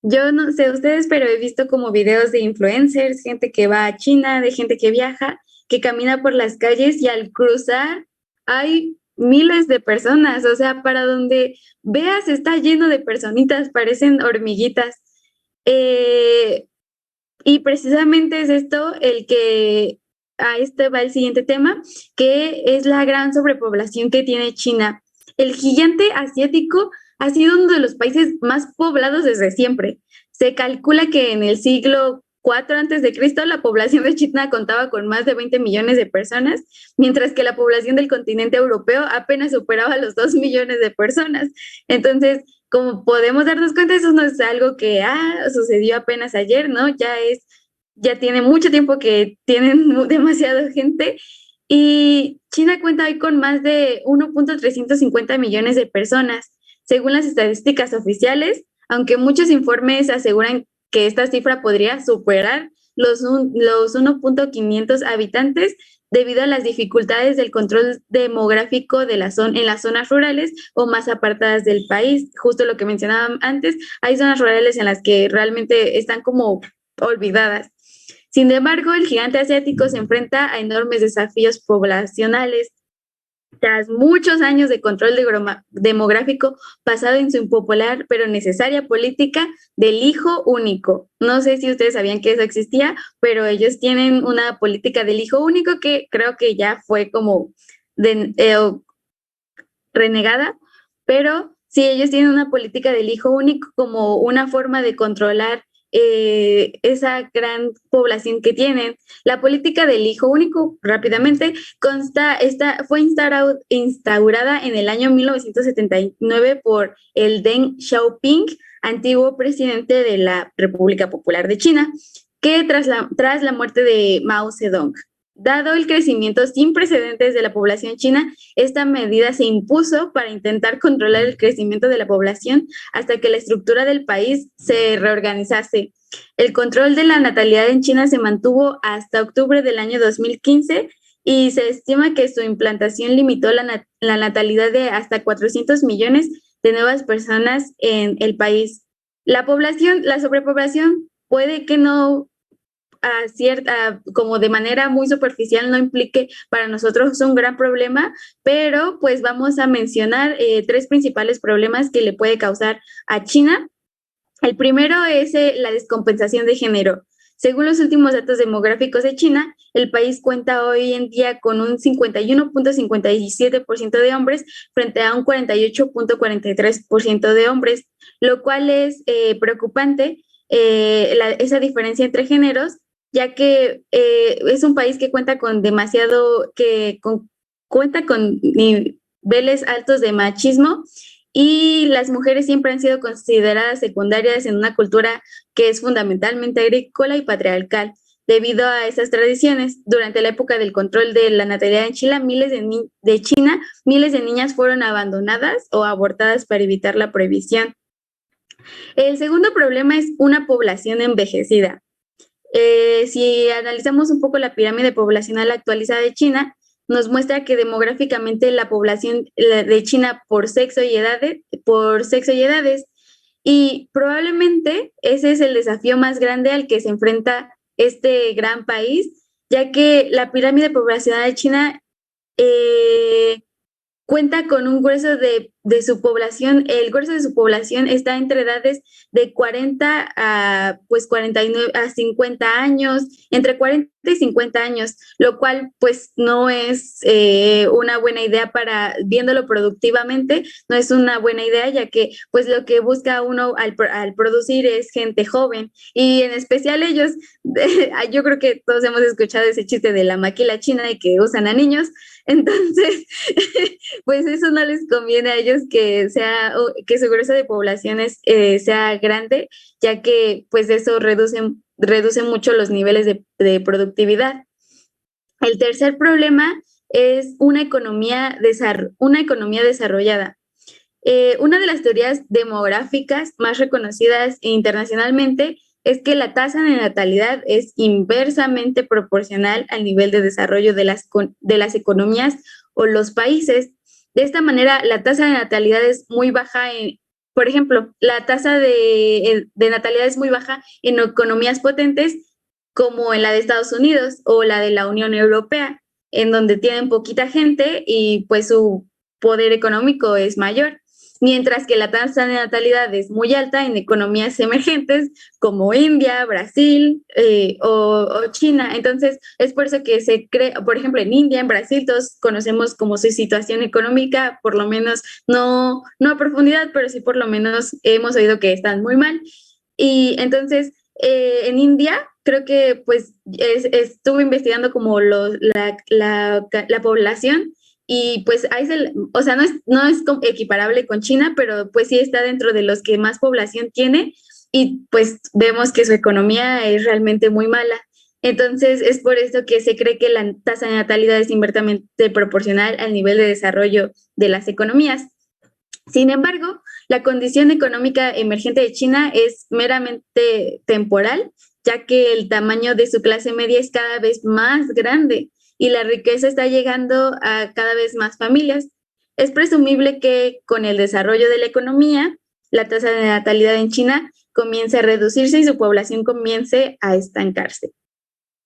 yo no sé ustedes, pero he visto como videos de influencers, gente que va a China, de gente que viaja, que camina por las calles y al cruzar hay miles de personas, o sea, para donde veas está lleno de personitas, parecen hormiguitas. Eh, y precisamente es esto a este va el siguiente tema, que es la gran sobrepoblación que tiene China. El gigante asiático ha sido uno de los países más poblados desde siempre. Se calcula que en el siglo IV antes de Cristo la población de China contaba con más de 20 millones de personas, mientras que la población del continente europeo apenas superaba los 2 millones de personas. Entonces, como podemos darnos cuenta, eso no es algo que sucedió apenas ayer, ¿no? Ya tiene mucho tiempo que tienen demasiada gente Y China cuenta hoy con más de 1.350 millones de personas, según las estadísticas oficiales, aunque muchos informes aseguran que esta cifra podría superar los 1.500 habitantes debido a las dificultades del control demográfico en las zonas rurales o más apartadas del país. Justo lo que mencionaba antes, hay zonas rurales en las que realmente están como olvidadas. Sin embargo, el gigante asiático se enfrenta a enormes desafíos poblacionales. Tras muchos años de control demográfico basado en su impopular pero necesaria política del hijo único. No sé si ustedes sabían que eso existía, pero ellos tienen una política del hijo único que creo que ya fue como renegada, pero sí, ellos tienen una política del hijo único como una forma de controlar esa gran población que tienen. La política del hijo único, rápidamente, fue instaurada en el año 1979 por el Deng Xiaoping, antiguo presidente de la República Popular de China, que tras la muerte de Mao Zedong. Dado el crecimiento sin precedentes de la población china, esta medida se impuso para intentar controlar el crecimiento de la población hasta que la estructura del país se reorganizase. El control de la natalidad en China se mantuvo hasta octubre del año 2015 y se estima que su implantación limitó la natalidad de hasta 400 millones de nuevas personas en el país. La sobrepoblación puede que no como de manera muy superficial no implique para nosotros un gran problema, pero pues vamos a mencionar 3 principales problemas que le puede causar a China. El primero es la descompensación de género. Según los últimos datos demográficos de China, el país cuenta hoy en día con un 51.57% de hombres frente a un 48.43% de hombres, lo cual es preocupante, esa diferencia entre géneros, ya que es un país que cuenta con cuenta con niveles altos de machismo y las mujeres siempre han sido consideradas secundarias en una cultura que es fundamentalmente agrícola y patriarcal. Debido a esas tradiciones, durante la época del control de la natalidad en China, miles de niñas fueron abandonadas o abortadas para evitar la prohibición. El segundo problema es una población envejecida. Si analizamos un poco la pirámide poblacional actualizada de China, nos muestra que demográficamente la población de China por sexo y edades, y probablemente ese es el desafío más grande al que se enfrenta este gran país, ya que la pirámide poblacional de China cuenta con un grueso de su población. El grueso de su población está entre edades de 40 a 49 a 50 años, entre 40 y 50 años, lo cual pues no es una buena idea viéndolo productivamente, no es una buena idea, ya que pues lo que busca uno al producir es gente joven, y en especial ellos, yo creo que todos hemos escuchado ese chiste de la maquila china y que usan a niños. Entonces, pues eso no les conviene a ellos que su grueso de poblaciones sea grande, ya que pues eso reduce mucho los niveles de productividad. El tercer problema es una economía desarrollada. Una de las teorías demográficas más reconocidas internacionalmente es que la tasa de natalidad es inversamente proporcional al nivel de desarrollo de las economías o los países. De esta manera, la tasa de natalidad es muy baja por ejemplo, la tasa de natalidad es muy baja en economías potentes como en la de Estados Unidos o la de la Unión Europea, en donde tienen poquita gente y pues su poder económico es mayor, mientras que la tasa de natalidad es muy alta en economías emergentes como India, Brasil o China. Entonces, es por eso que se cree, por ejemplo, en India, en Brasil, todos conocemos como su situación económica, por lo menos no a profundidad, pero sí por lo menos hemos oído que están muy mal. Y entonces, en India, creo que pues estuve investigando como la población. Y pues o sea, no es equiparable con China, pero pues sí está dentro de los que más población tiene, y pues vemos que su economía es realmente muy mala. Entonces, es por esto que se cree que la tasa de natalidad es inversamente proporcional al nivel de desarrollo de las economías. Sin embargo, la condición económica emergente de China es meramente temporal, ya que el tamaño de su clase media es cada vez más grande y la riqueza está llegando a cada vez más familias. Es presumible que con el desarrollo de la economía, la tasa de natalidad en China comience a reducirse y su población comience a estancarse.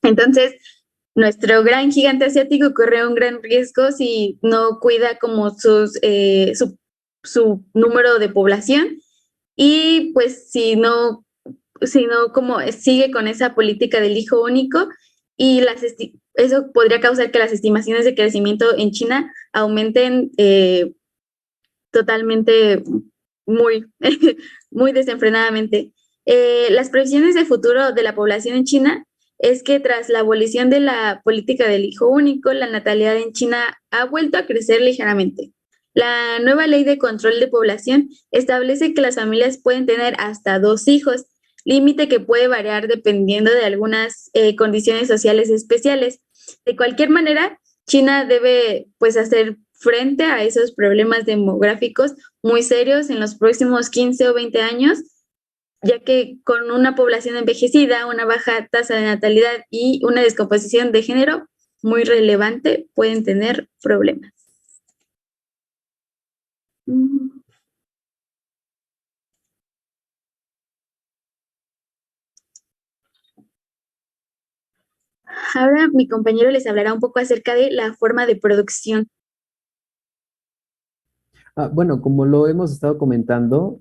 Entonces, nuestro gran gigante asiático corre un gran riesgo si no cuida como su número de población y pues si no como sigue con esa política del hijo único y eso podría causar que las estimaciones de crecimiento en China aumenten totalmente muy, muy desenfrenadamente. Las previsiones de futuro de la población en China es que tras la abolición de la política del hijo único, la natalidad en China ha vuelto a crecer ligeramente. La nueva ley de control de población establece que las familias pueden tener hasta 2 hijos, límite que puede variar dependiendo de algunas condiciones sociales especiales. De cualquier manera, China debe pues hacer frente a esos problemas demográficos muy serios en los próximos 15 o 20 años, ya que con una población envejecida, una baja tasa de natalidad y una descomposición de género muy relevante, pueden tener problemas. Ahora mi compañero les hablará un poco acerca de la forma de producción. Bueno, como lo hemos estado comentando,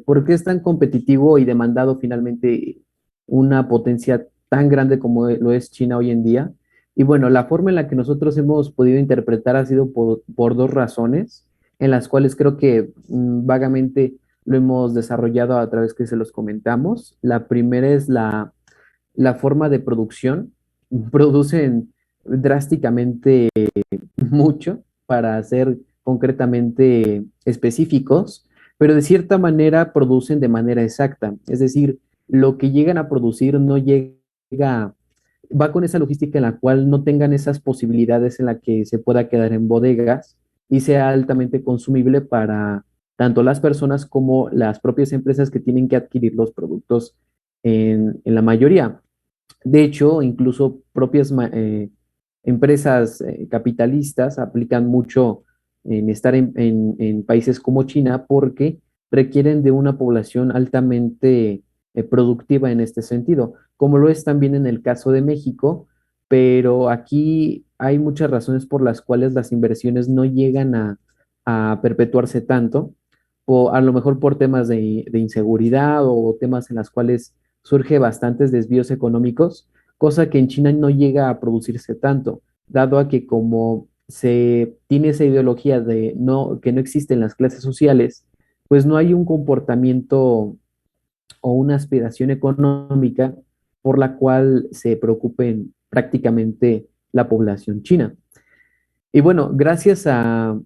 ¿por qué es tan competitivo y demandado finalmente una potencia tan grande como lo es China hoy en día? Y bueno, la forma en la que nosotros hemos podido interpretar ha sido por dos razones, en las cuales creo que vagamente lo hemos desarrollado a través que se los comentamos. La primera es la forma de producción. Producen drásticamente mucho para ser concretamente específicos, pero de cierta manera producen de manera exacta. Es decir, lo que llegan a producir no llega, va con esa logística en la cual no tengan esas posibilidades en la que se pueda quedar en bodegas y sea altamente consumible para tanto las personas como las propias empresas que tienen que adquirir los productos en la mayoría. De hecho, incluso propias empresas capitalistas aplican mucho en estar en países como China porque requieren de una población altamente productiva en este sentido, como lo es también en el caso de México, pero aquí hay muchas razones por las cuales las inversiones no llegan a perpetuarse tanto, o a lo mejor por temas de inseguridad o temas en las cuales surge bastantes desvíos económicos, cosa que en China no llega a producirse tanto, dado a que como se tiene esa ideología de no, que no existen las clases sociales, pues no hay un comportamiento o una aspiración económica por la cual se preocupen prácticamente la población china. Y bueno, gracias a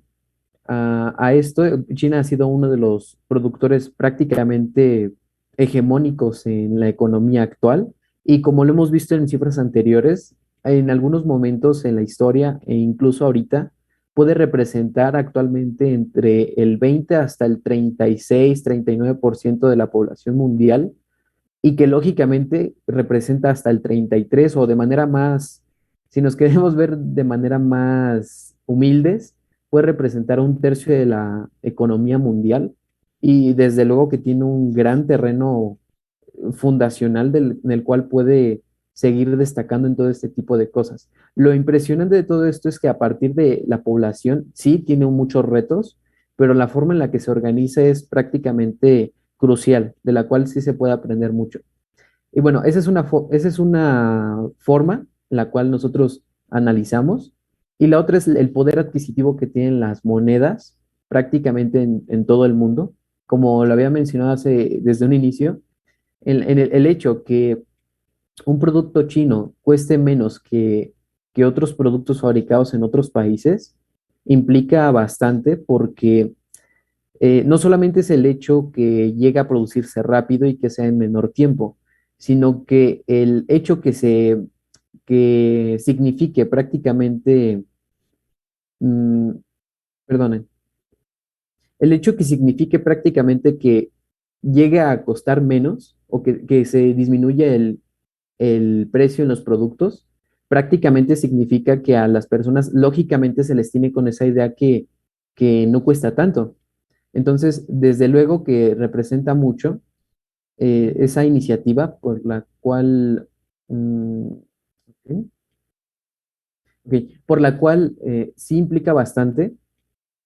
esto, China ha sido uno de los productores prácticamente hegemónicos en la economía actual y como lo hemos visto en cifras anteriores, en algunos momentos en la historia e incluso ahorita, puede representar actualmente entre el 20 hasta el 36-39% de la población mundial y que lógicamente representa hasta el 33 o de manera más, si nos queremos ver de manera más humildes, puede representar un tercio de la economía mundial y desde luego que tiene un gran terreno fundacional en el cual puede seguir destacando en todo este tipo de cosas. Lo impresionante de todo esto es que a partir de la población, sí, tiene muchos retos, pero la forma en la que se organiza es prácticamente crucial, de la cual sí se puede aprender mucho. Y bueno, esa es una forma en la cual nosotros analizamos. Y la otra es el poder adquisitivo que tienen las monedas prácticamente en todo el mundo. Como lo había mencionado desde un inicio, el hecho que un producto chino cueste menos que otros productos fabricados en otros países implica bastante porque no solamente es el hecho que llega a producirse rápido y que sea en menor tiempo, sino que el hecho que que signifique prácticamente, perdonen, el hecho que signifique prácticamente que llegue a costar menos o que se disminuya el precio en los productos, prácticamente significa que a las personas lógicamente se les tiene con esa idea que no cuesta tanto. Entonces, desde luego que representa mucho esa iniciativa por la cual, ok, ok, por la cual sí implica bastante,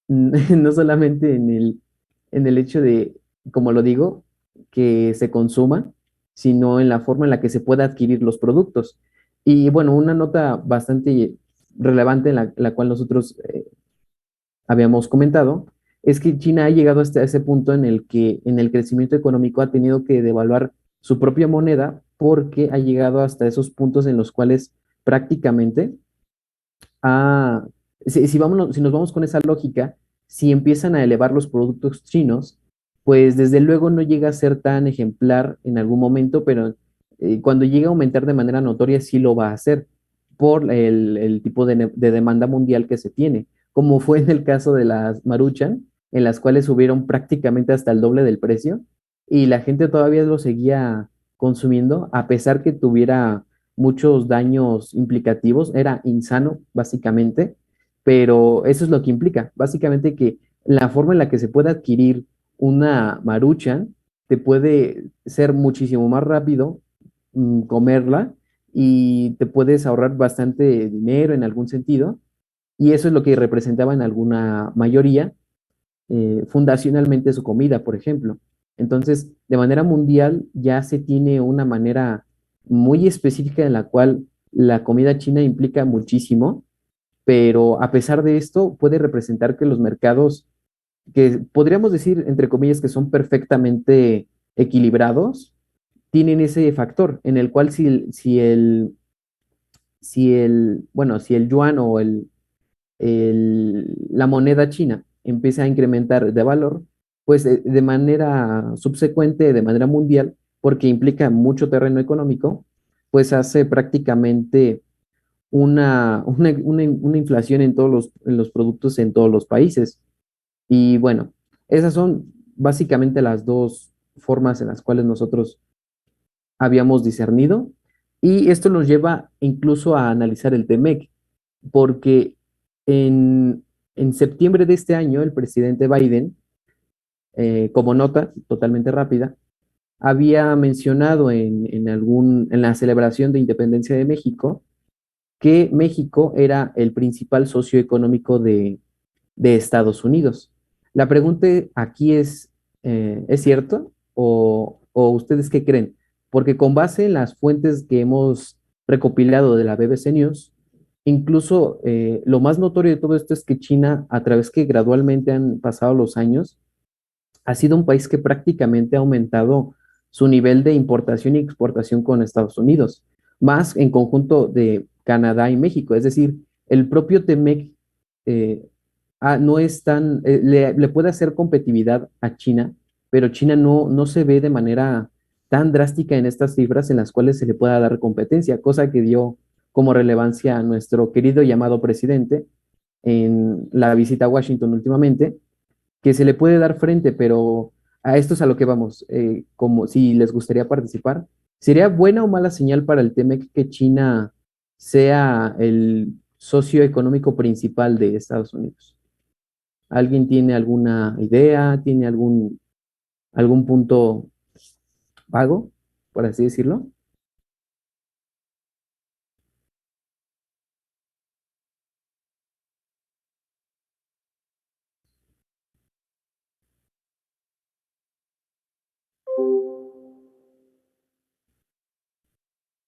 no solamente en el hecho de, como lo digo, que se consuma, sino en la forma en la que se pueda adquirir los productos. Y bueno, una nota bastante relevante en la cual nosotros habíamos comentado, es que China ha llegado hasta ese punto en el que en el crecimiento económico ha tenido que devaluar su propia moneda porque ha llegado hasta esos puntos en los cuales prácticamente si nos vamos con esa lógica, si empiezan a elevar los productos chinos, pues desde luego no llega a ser tan ejemplar en algún momento, pero cuando llega a aumentar de manera notoria sí lo va a hacer por el tipo de demanda mundial que se tiene, como fue en el caso de las Maruchan, en las cuales subieron prácticamente hasta el doble del precio y la gente todavía lo seguía consumiendo a pesar que tuviera muchos daños implicativos, era insano, básicamente, pero eso es lo que implica, básicamente que la forma en la que se puede adquirir una maruchan te puede ser muchísimo más rápido comerla y te puedes ahorrar bastante dinero en algún sentido, y eso es lo que representaba en alguna mayoría fundacionalmente su comida, por ejemplo. Entonces, de manera mundial ya se tiene una manera muy específica en la cual la comida china implica muchísimo, pero a pesar de esto puede representar que los mercados, que podríamos decir, entre comillas, que son perfectamente equilibrados, tienen ese factor en el cual si el yuan o la moneda china empieza a incrementar de valor, pues de manera subsecuente, de manera mundial, porque implica mucho terreno económico, pues hace prácticamente una inflación en los productos en todos los países. Y bueno, esas son básicamente las dos formas en las cuales nosotros habíamos discernido. Y esto nos lleva incluso a analizar el TEMEC, porque en septiembre de este año, el presidente Biden, como nota totalmente rápida, había mencionado en la celebración de independencia de México que México era el principal socio económico de Estados Unidos. La pregunta aquí ¿es cierto? O ustedes qué creen? Porque con base en las fuentes que hemos recopilado de la BBC News, incluso lo más notorio de todo esto es que China, a través que gradualmente han pasado los años, ha sido un país que prácticamente ha aumentado su nivel de importación y exportación con Estados Unidos, más en conjunto de Canadá y México. Es decir, el propio TEMEC eh, no es tan, le puede hacer competitividad a China, pero China no se ve de manera tan drástica en estas cifras en las cuales se le pueda dar competencia, cosa que dio como relevancia a nuestro querido y amado presidente en la visita a Washington últimamente, que se le puede dar frente, pero a esto es a lo que vamos, como si les gustaría participar. ¿Sería buena o mala señal para el TEMEC que China sea el socio económico principal de Estados Unidos? ¿Alguien tiene alguna idea? ¿Tiene algún punto vago, por así decirlo?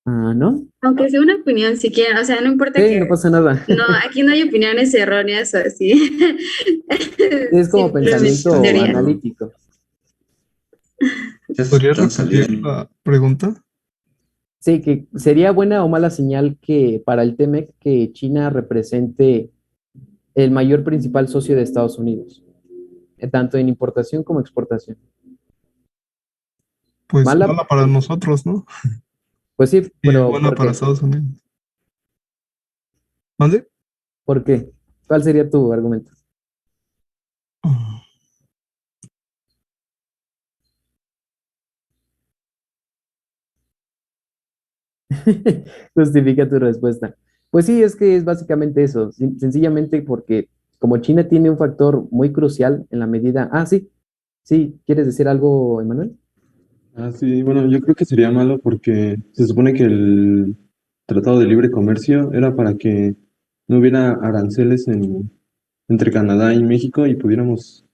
Ah, ¿no? Aunque sea una opinión si quieren, o sea, no importa Sí, no que, pasa nada. no, aquí no hay opiniones erróneas o así. Es como Ya Simplemente pensamiento están, teorías. analítico. ya ¿Podrías están repetir saliendo. la pregunta? Sí, que sería buena o mala señal que para el TEMEC que China represente el mayor principal socio de Estados Unidos, tanto en importación como exportación. Pues Mala, mala para nosotros, ¿no? pues sí, Y pero buena ¿por para qué? Estados Unidos. ¿Mande? ¿Por qué? ¿Cuál sería tu argumento? Justifica tu respuesta. Pues sí, es que es básicamente eso, sencillamente porque como China tiene un factor muy crucial en la medida... Ah, sí, sí, ¿quieres decir algo, Emanuel? Sí, bueno, yo creo que sería malo porque se supone que el Tratado de Libre Comercio era para que no hubiera aranceles entre Canadá y México y pudiéramos,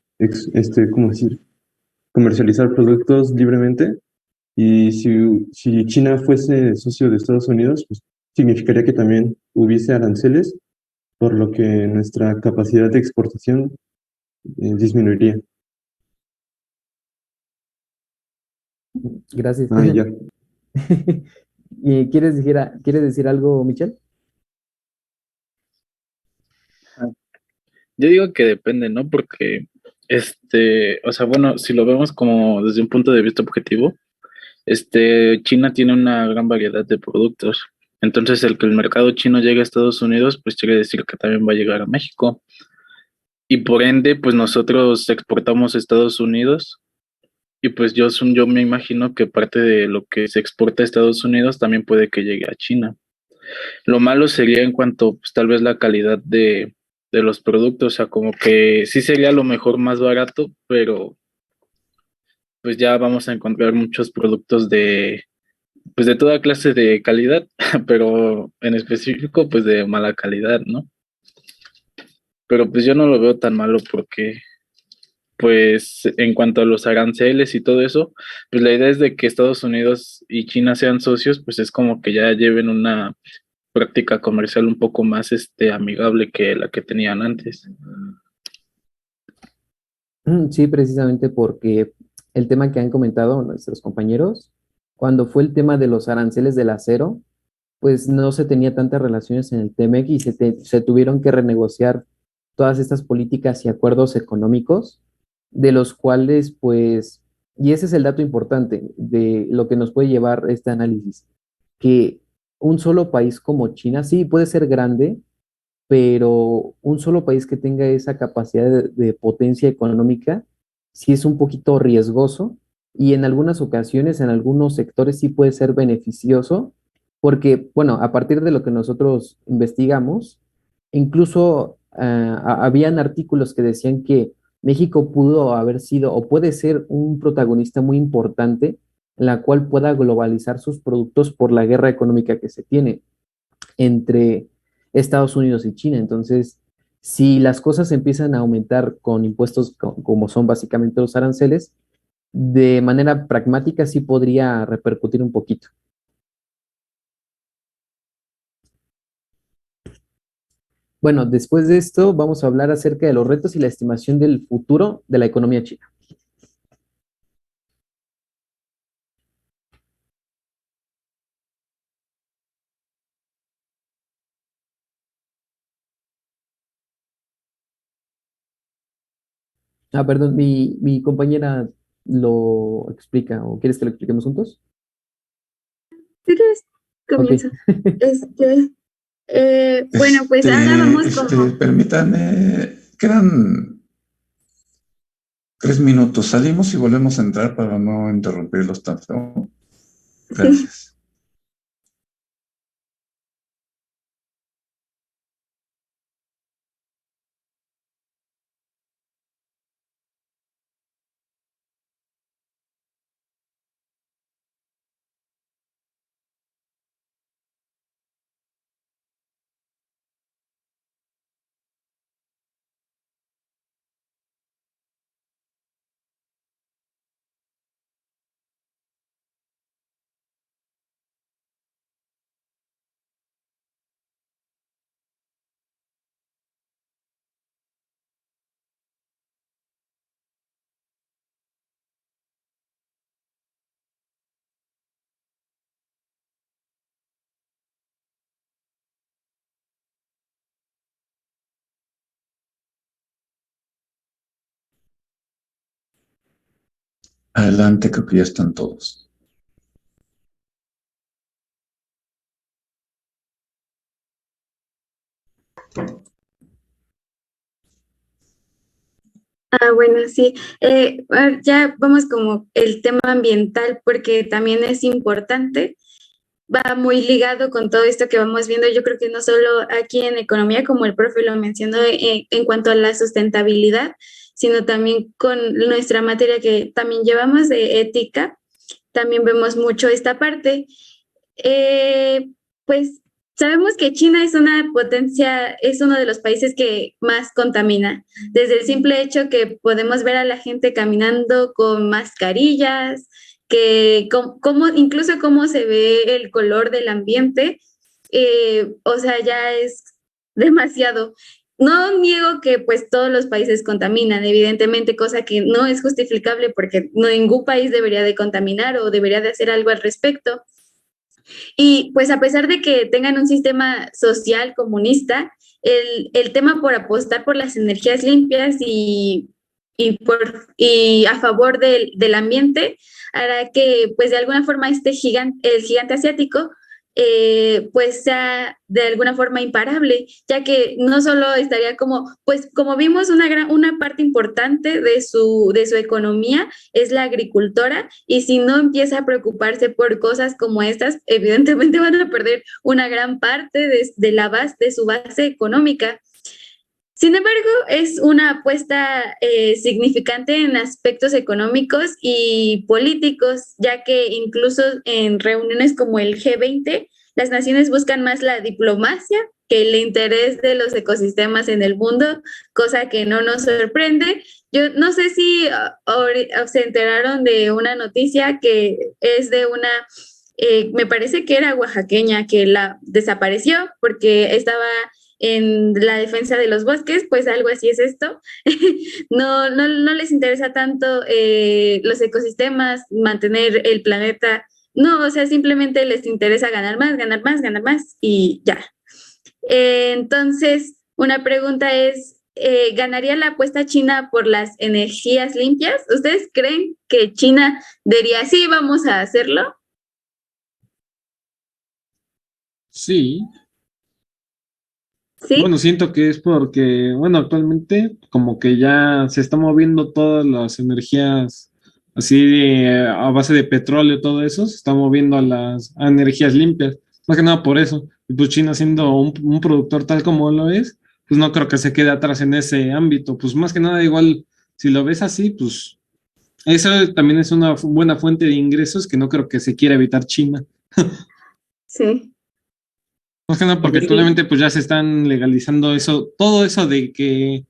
¿cómo decir? Comercializar productos libremente. Y si China fuese socio de Estados Unidos, pues significaría que también hubiese aranceles, por lo que nuestra capacidad de exportación disminuiría. Gracias. Ya. ¿Y quieres decir algo, Michelle? Yo digo que depende, ¿no? Porque, o sea, bueno, si lo vemos como desde un punto de vista objetivo, China tiene una gran variedad de productos. Entonces, el que el mercado chino llegue a Estados Unidos, pues quiere decir que también va a llegar a México. Y por ende, pues nosotros exportamos a Estados Unidos. Y pues yo me imagino que parte de lo que se exporta a Estados Unidos también puede que llegue a China. Lo malo sería en cuanto, pues, tal vez la calidad de los productos, o sea, como que sí sería a lo mejor más barato, pero pues ya vamos a encontrar muchos productos pues de toda clase de calidad, pero en específico, pues de mala calidad, ¿no? Pero pues yo no lo veo tan malo porque, pues en cuanto a los aranceles y todo eso, pues la idea es de que Estados Unidos y China sean socios, pues es como que ya lleven una práctica comercial un poco más amigable que la que tenían antes. Sí, precisamente porque el tema que han comentado nuestros compañeros, cuando fue el tema de los aranceles del acero, pues no se tenía tantas relaciones en el TEMEC y se tuvieron que renegociar todas estas políticas y acuerdos económicos, de los cuales, pues, y ese es el dato importante de lo que nos puede llevar este análisis, que un solo país como China, sí, puede ser grande, pero un solo país que tenga esa capacidad de potencia económica, sí es un poquito riesgoso y en algunas ocasiones, en algunos sectores sí puede ser beneficioso, porque, bueno, a partir de lo que nosotros investigamos, incluso habían artículos que decían que México pudo haber sido o puede ser un protagonista muy importante en la cual pueda globalizar sus productos por la guerra económica que se tiene entre Estados Unidos y China. Entonces, si las cosas empiezan a aumentar con impuestos como son básicamente los aranceles, de manera pragmática sí podría repercutir un poquito. Bueno, después de esto vamos a hablar acerca de los retos y la estimación del futuro de la economía china. Ah, perdón, mi compañera lo explica, ¿o quieres que lo expliquemos juntos? ¿Sí quieres? Ok. Comienzo. Bueno, pues ahora vamos como... Permítanme, quedan 3 minutos. Salimos y volvemos a entrar para no interrumpirlos tanto. Gracias. Adelante, creo que ya están todos. Bueno, sí. Ya vamos como el tema ambiental, porque también es importante. Va muy ligado con todo esto que vamos viendo. Yo creo que no solo aquí en economía, como el profe lo mencionó, en cuanto a la sustentabilidad, sino también con nuestra materia que también llevamos de ética, también vemos mucho esta parte. Pues sabemos que China es una potencia, es uno de los países que más contamina. Desde el simple hecho que podemos ver a la gente caminando con mascarillas, que incluso cómo se ve el color del ambiente, o sea, ya es demasiado. No niego que pues todos los países contaminan, evidentemente, cosa que no es justificable porque ningún país debería de contaminar o debería de hacer algo al respecto. Y pues a pesar de que tengan un sistema social comunista, el tema por apostar por las energías limpias y a favor del ambiente hará que pues de alguna forma el gigante asiático pues sea de alguna forma imparable, ya que no solo estaría como, pues como vimos una parte importante de su economía es la agricultora, y si no empieza a preocuparse por cosas como estas, evidentemente van a perder una gran parte de su base económica. Sin embargo, es una apuesta significante en aspectos económicos y políticos, ya que incluso en reuniones como el G20, las naciones buscan más la diplomacia que el interés de los ecosistemas en el mundo, cosa que no nos sorprende. Yo no sé si se enteraron de una noticia que es de una, me parece que era oaxaqueña, que la desapareció porque estaba en la defensa de los bosques, pues algo así es esto. No les interesa tanto los ecosistemas, mantener el planeta. No, o sea, simplemente les interesa ganar más, ganar más, ganar más y ya. Entonces, una pregunta es, ¿ganaría la apuesta China por las energías limpias? ¿Ustedes creen que China diría, sí, vamos a hacerlo? Sí, ¿Sí? bueno, siento que es porque, bueno, actualmente como que ya se está moviendo todas las energías así a base de petróleo, todo eso, se está moviendo a energías limpias, más que nada por eso. Y pues China siendo un productor tal como lo es, pues no creo que se quede atrás en ese ámbito. Pues más que nada igual, si lo ves así, pues eso también es una buena fuente de ingresos que no creo que se quiera evitar China. Sí. Más que nada porque actualmente pues ya se están legalizando eso, todo eso de que,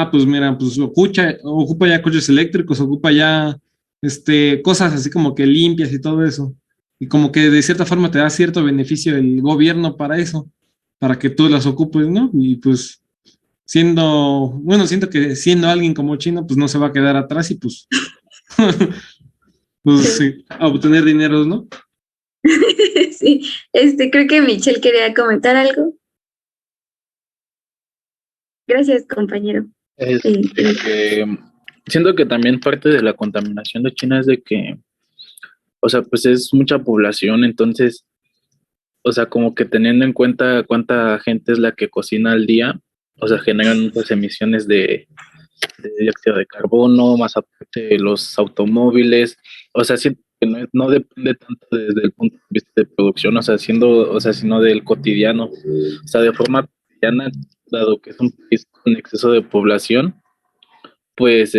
pues mira, pues ocupa ya coches eléctricos, ocupa ya cosas así como que limpias y todo eso. Y como que de cierta forma te da cierto beneficio el gobierno para eso, para que tú las ocupes, ¿no? Y pues siento que siendo alguien como China, pues no se va a quedar atrás y pues, pues sí, a obtener dinero, ¿no? Sí, creo que Michelle quería comentar algo. Gracias, compañero. Siento que también parte de la contaminación de China es de que, o sea, pues es mucha población, entonces, o sea, como que teniendo en cuenta cuánta gente es la que cocina al día, o sea, generan muchas emisiones de dióxido de carbono, más aparte de los automóviles, o sea, siento que no depende tanto desde el punto de vista de producción, o sea, sino del cotidiano, o sea, de forma cotidiana, dado que es un país con exceso de población, pues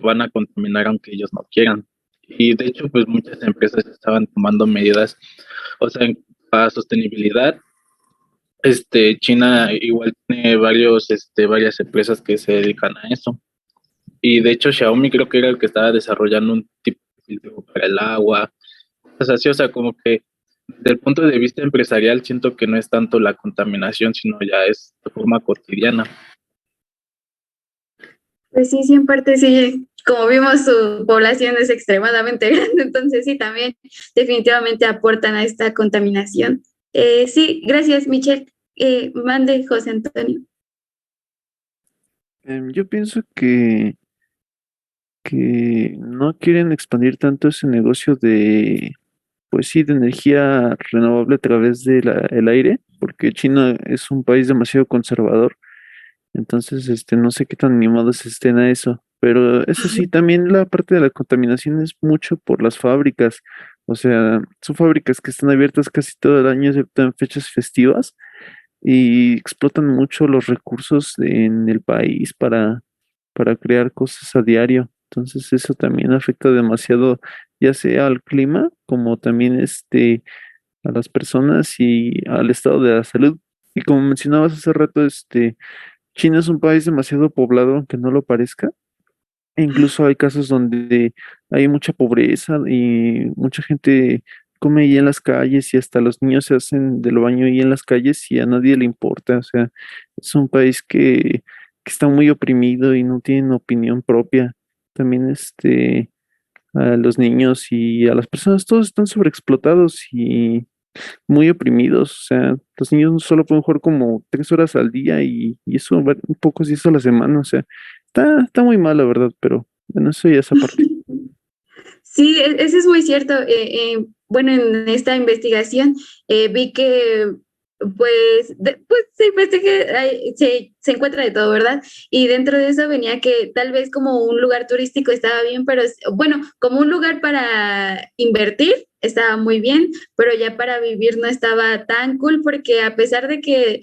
van a contaminar aunque ellos no quieran. Y de hecho, pues muchas empresas estaban tomando medidas, o sea, para sostenibilidad. China igual tiene varias empresas que se dedican a eso. Y de hecho, Xiaomi creo que era el que estaba desarrollando un tipo de filtro para el agua. O sea, como que desde el punto de vista empresarial siento que no es tanto la contaminación, sino ya es de forma cotidiana. Pues sí, sí, en parte sí, como vimos, su población es extremadamente grande, entonces sí, también definitivamente aportan a esta contaminación. Sí, gracias, Michelle. Mande, José Antonio. Yo pienso que no quieren expandir tanto ese negocio de, pues sí, de energía renovable a través del aire, porque China es un país demasiado conservador. Entonces, no sé qué tan animados estén a eso. Pero eso sí, también la parte de la contaminación es mucho por las fábricas. O sea, son fábricas que están abiertas casi todo el año, excepto en fechas festivas, y explotan mucho los recursos en el país para crear cosas a diario. Entonces eso también afecta demasiado, ya sea al clima, como también a las personas y al estado de la salud. Y como mencionabas hace rato, China es un país demasiado poblado, aunque no lo parezca. E incluso hay casos donde hay mucha pobreza y mucha gente come ahí en las calles y hasta los niños se hacen del baño ahí en las calles y a nadie le importa. O sea, es un país que está muy oprimido y no tiene opinión propia. También a los niños y a las personas, todos están sobreexplotados y muy oprimidos. O sea, los niños solo pueden jugar como 3 horas al día y eso, un poco si eso a la semana. O sea, está muy mal, la verdad, pero bueno, eso ya es aparte. Sí, eso es muy cierto. Bueno, en esta investigación vi que, pues se investiga, se encuentra de todo, ¿verdad? Y dentro de eso venía que tal vez como un lugar turístico estaba bien, pero bueno, como un lugar para invertir estaba muy bien, pero ya para vivir no estaba tan cool porque a pesar de que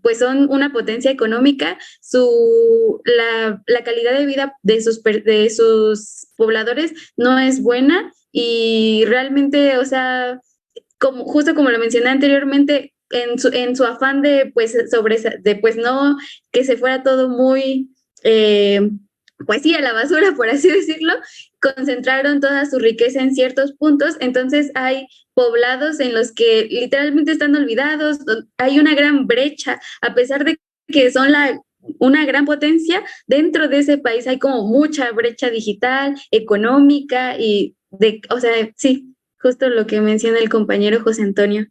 pues son una potencia económica, la calidad de vida de sus pobladores no es buena y realmente, o sea, justo como lo mencioné anteriormente, en su afán de de pues no que se fuera todo muy pues sí, a la basura, por así decirlo, concentraron toda su riqueza en ciertos puntos, entonces hay poblados en los que literalmente están olvidados, hay una gran brecha, a pesar de que son una gran potencia, dentro de ese país hay como mucha brecha digital, económica o sea, sí, justo lo que menciona el compañero José Antonio.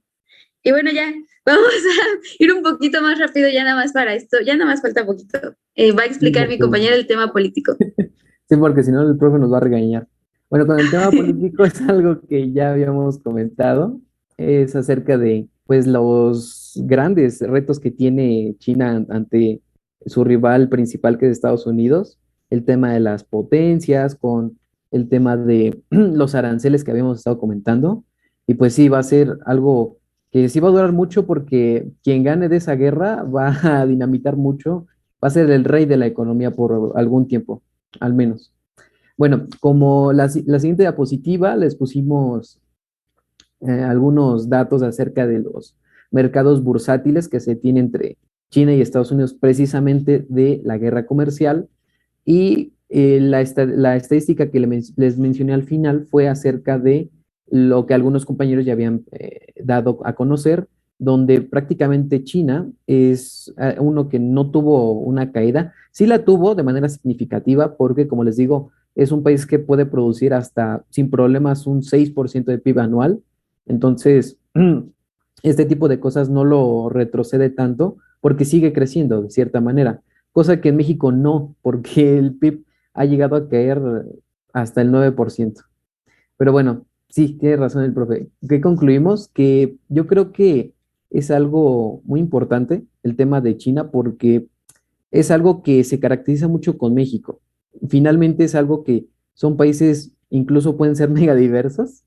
Y bueno, ya, vamos a ir un poquito más rápido, ya nada más para esto, ya nada más falta poquito. Va a Sí, explicar mi compañero el tema político. sí, porque si no el profe nos va a regañar. Bueno, con el tema político es algo que ya habíamos comentado, es acerca de pues los grandes retos que tiene China ante su rival principal que es Estados Unidos, el tema de las potencias, con el tema de los aranceles que habíamos estado comentando, y pues sí, va a ser algo que sí va a durar mucho porque quien gane de esa guerra va a dinamitar mucho, va a ser el rey de la economía por algún tiempo, al menos. Bueno, como la siguiente diapositiva les pusimos algunos datos acerca de los mercados bursátiles que se tienen entre China y Estados Unidos precisamente de la guerra comercial y la estadística que les mencioné al final fue acerca de lo que algunos compañeros ya habían dado a conocer, donde prácticamente China es uno que no tuvo una caída, sí la tuvo de manera significativa porque, como les digo, es un país que puede producir hasta sin problemas un 6% de PIB anual. Entonces, este tipo de cosas no lo retrocede tanto porque sigue creciendo de cierta manera, cosa que en México no, porque el PIB ha llegado a caer hasta el 9%. Pero bueno, sí, tiene razón el profe. ¿Qué concluimos? Que yo creo que es algo muy importante el tema de China porque es algo que se caracteriza mucho con México. Finalmente es algo que son países, incluso pueden ser mega diversos,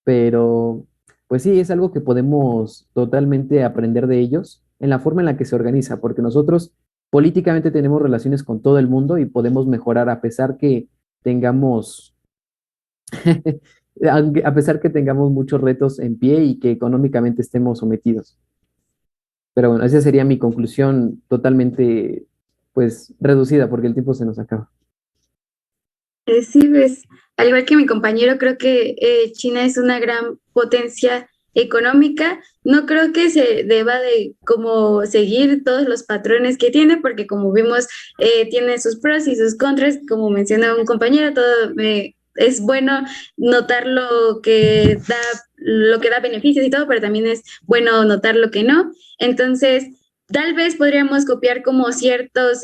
pero pues sí, es algo que podemos totalmente aprender de ellos en la forma en la que se organiza, porque nosotros políticamente tenemos relaciones con todo el mundo y podemos mejorar a pesar que tengamos, a pesar que tengamos muchos retos en pie y que económicamente estemos sometidos. Pero bueno, esa sería mi conclusión totalmente, pues, reducida porque el tiempo se nos acaba. Sí, ves, al igual que mi compañero, creo que China es una gran potencia económica. No creo que se deba de como seguir todos los patrones que tiene, porque como vimos, tiene sus pros y sus contras. Como mencionó un compañero, es bueno notar lo que da beneficios y todo, pero también es bueno notar lo que no. Entonces, tal vez podríamos copiar como ciertas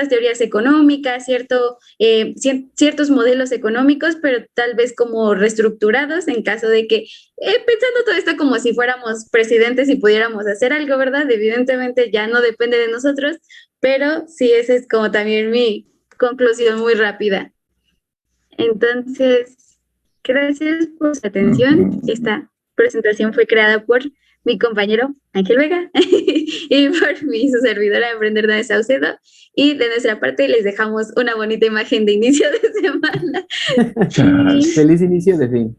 teorías económicas, ciertos modelos económicos, pero tal vez como reestructurados en caso de que, pensando todo esto como si fuéramos presidentes y pudiéramos hacer algo, ¿verdad? Evidentemente ya no depende de nosotros, pero sí, ese es como también conclusión muy rápida. Entonces, gracias por su atención. Esta presentación fue creada por mi compañero Ángel Vega y por mí, su servidora Emprender de Saucedo. Y de nuestra parte les dejamos una bonita imagen de inicio de semana. Feliz inicio de fin.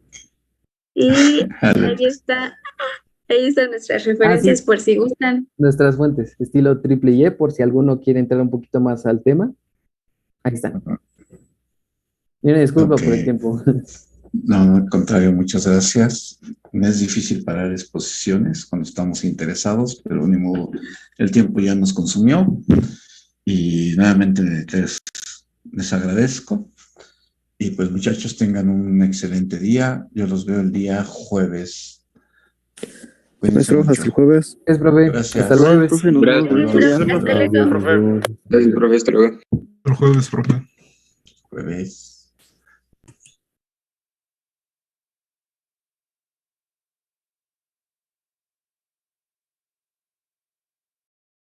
Y ahí están nuestras referencias sí. por si gustan. Nuestras fuentes, estilo triple Y, por si alguno quiere entrar un poquito más al tema. Ahí están. Y una disculpa por el tiempo. No, al contrario, muchas gracias. Me es difícil parar exposiciones cuando estamos interesados, pero ni modo, el tiempo ya nos consumió. Y nuevamente les agradezco. Y pues muchachos, tengan un excelente día. Yo los veo el día jueves. Maestro, hasta el jueves. Gracias, profe. Gracias. Hasta el jueves. Profe, nos vemos. Hasta luego. Gracias, profe. Hasta luego. El jueves, profe. Jueves.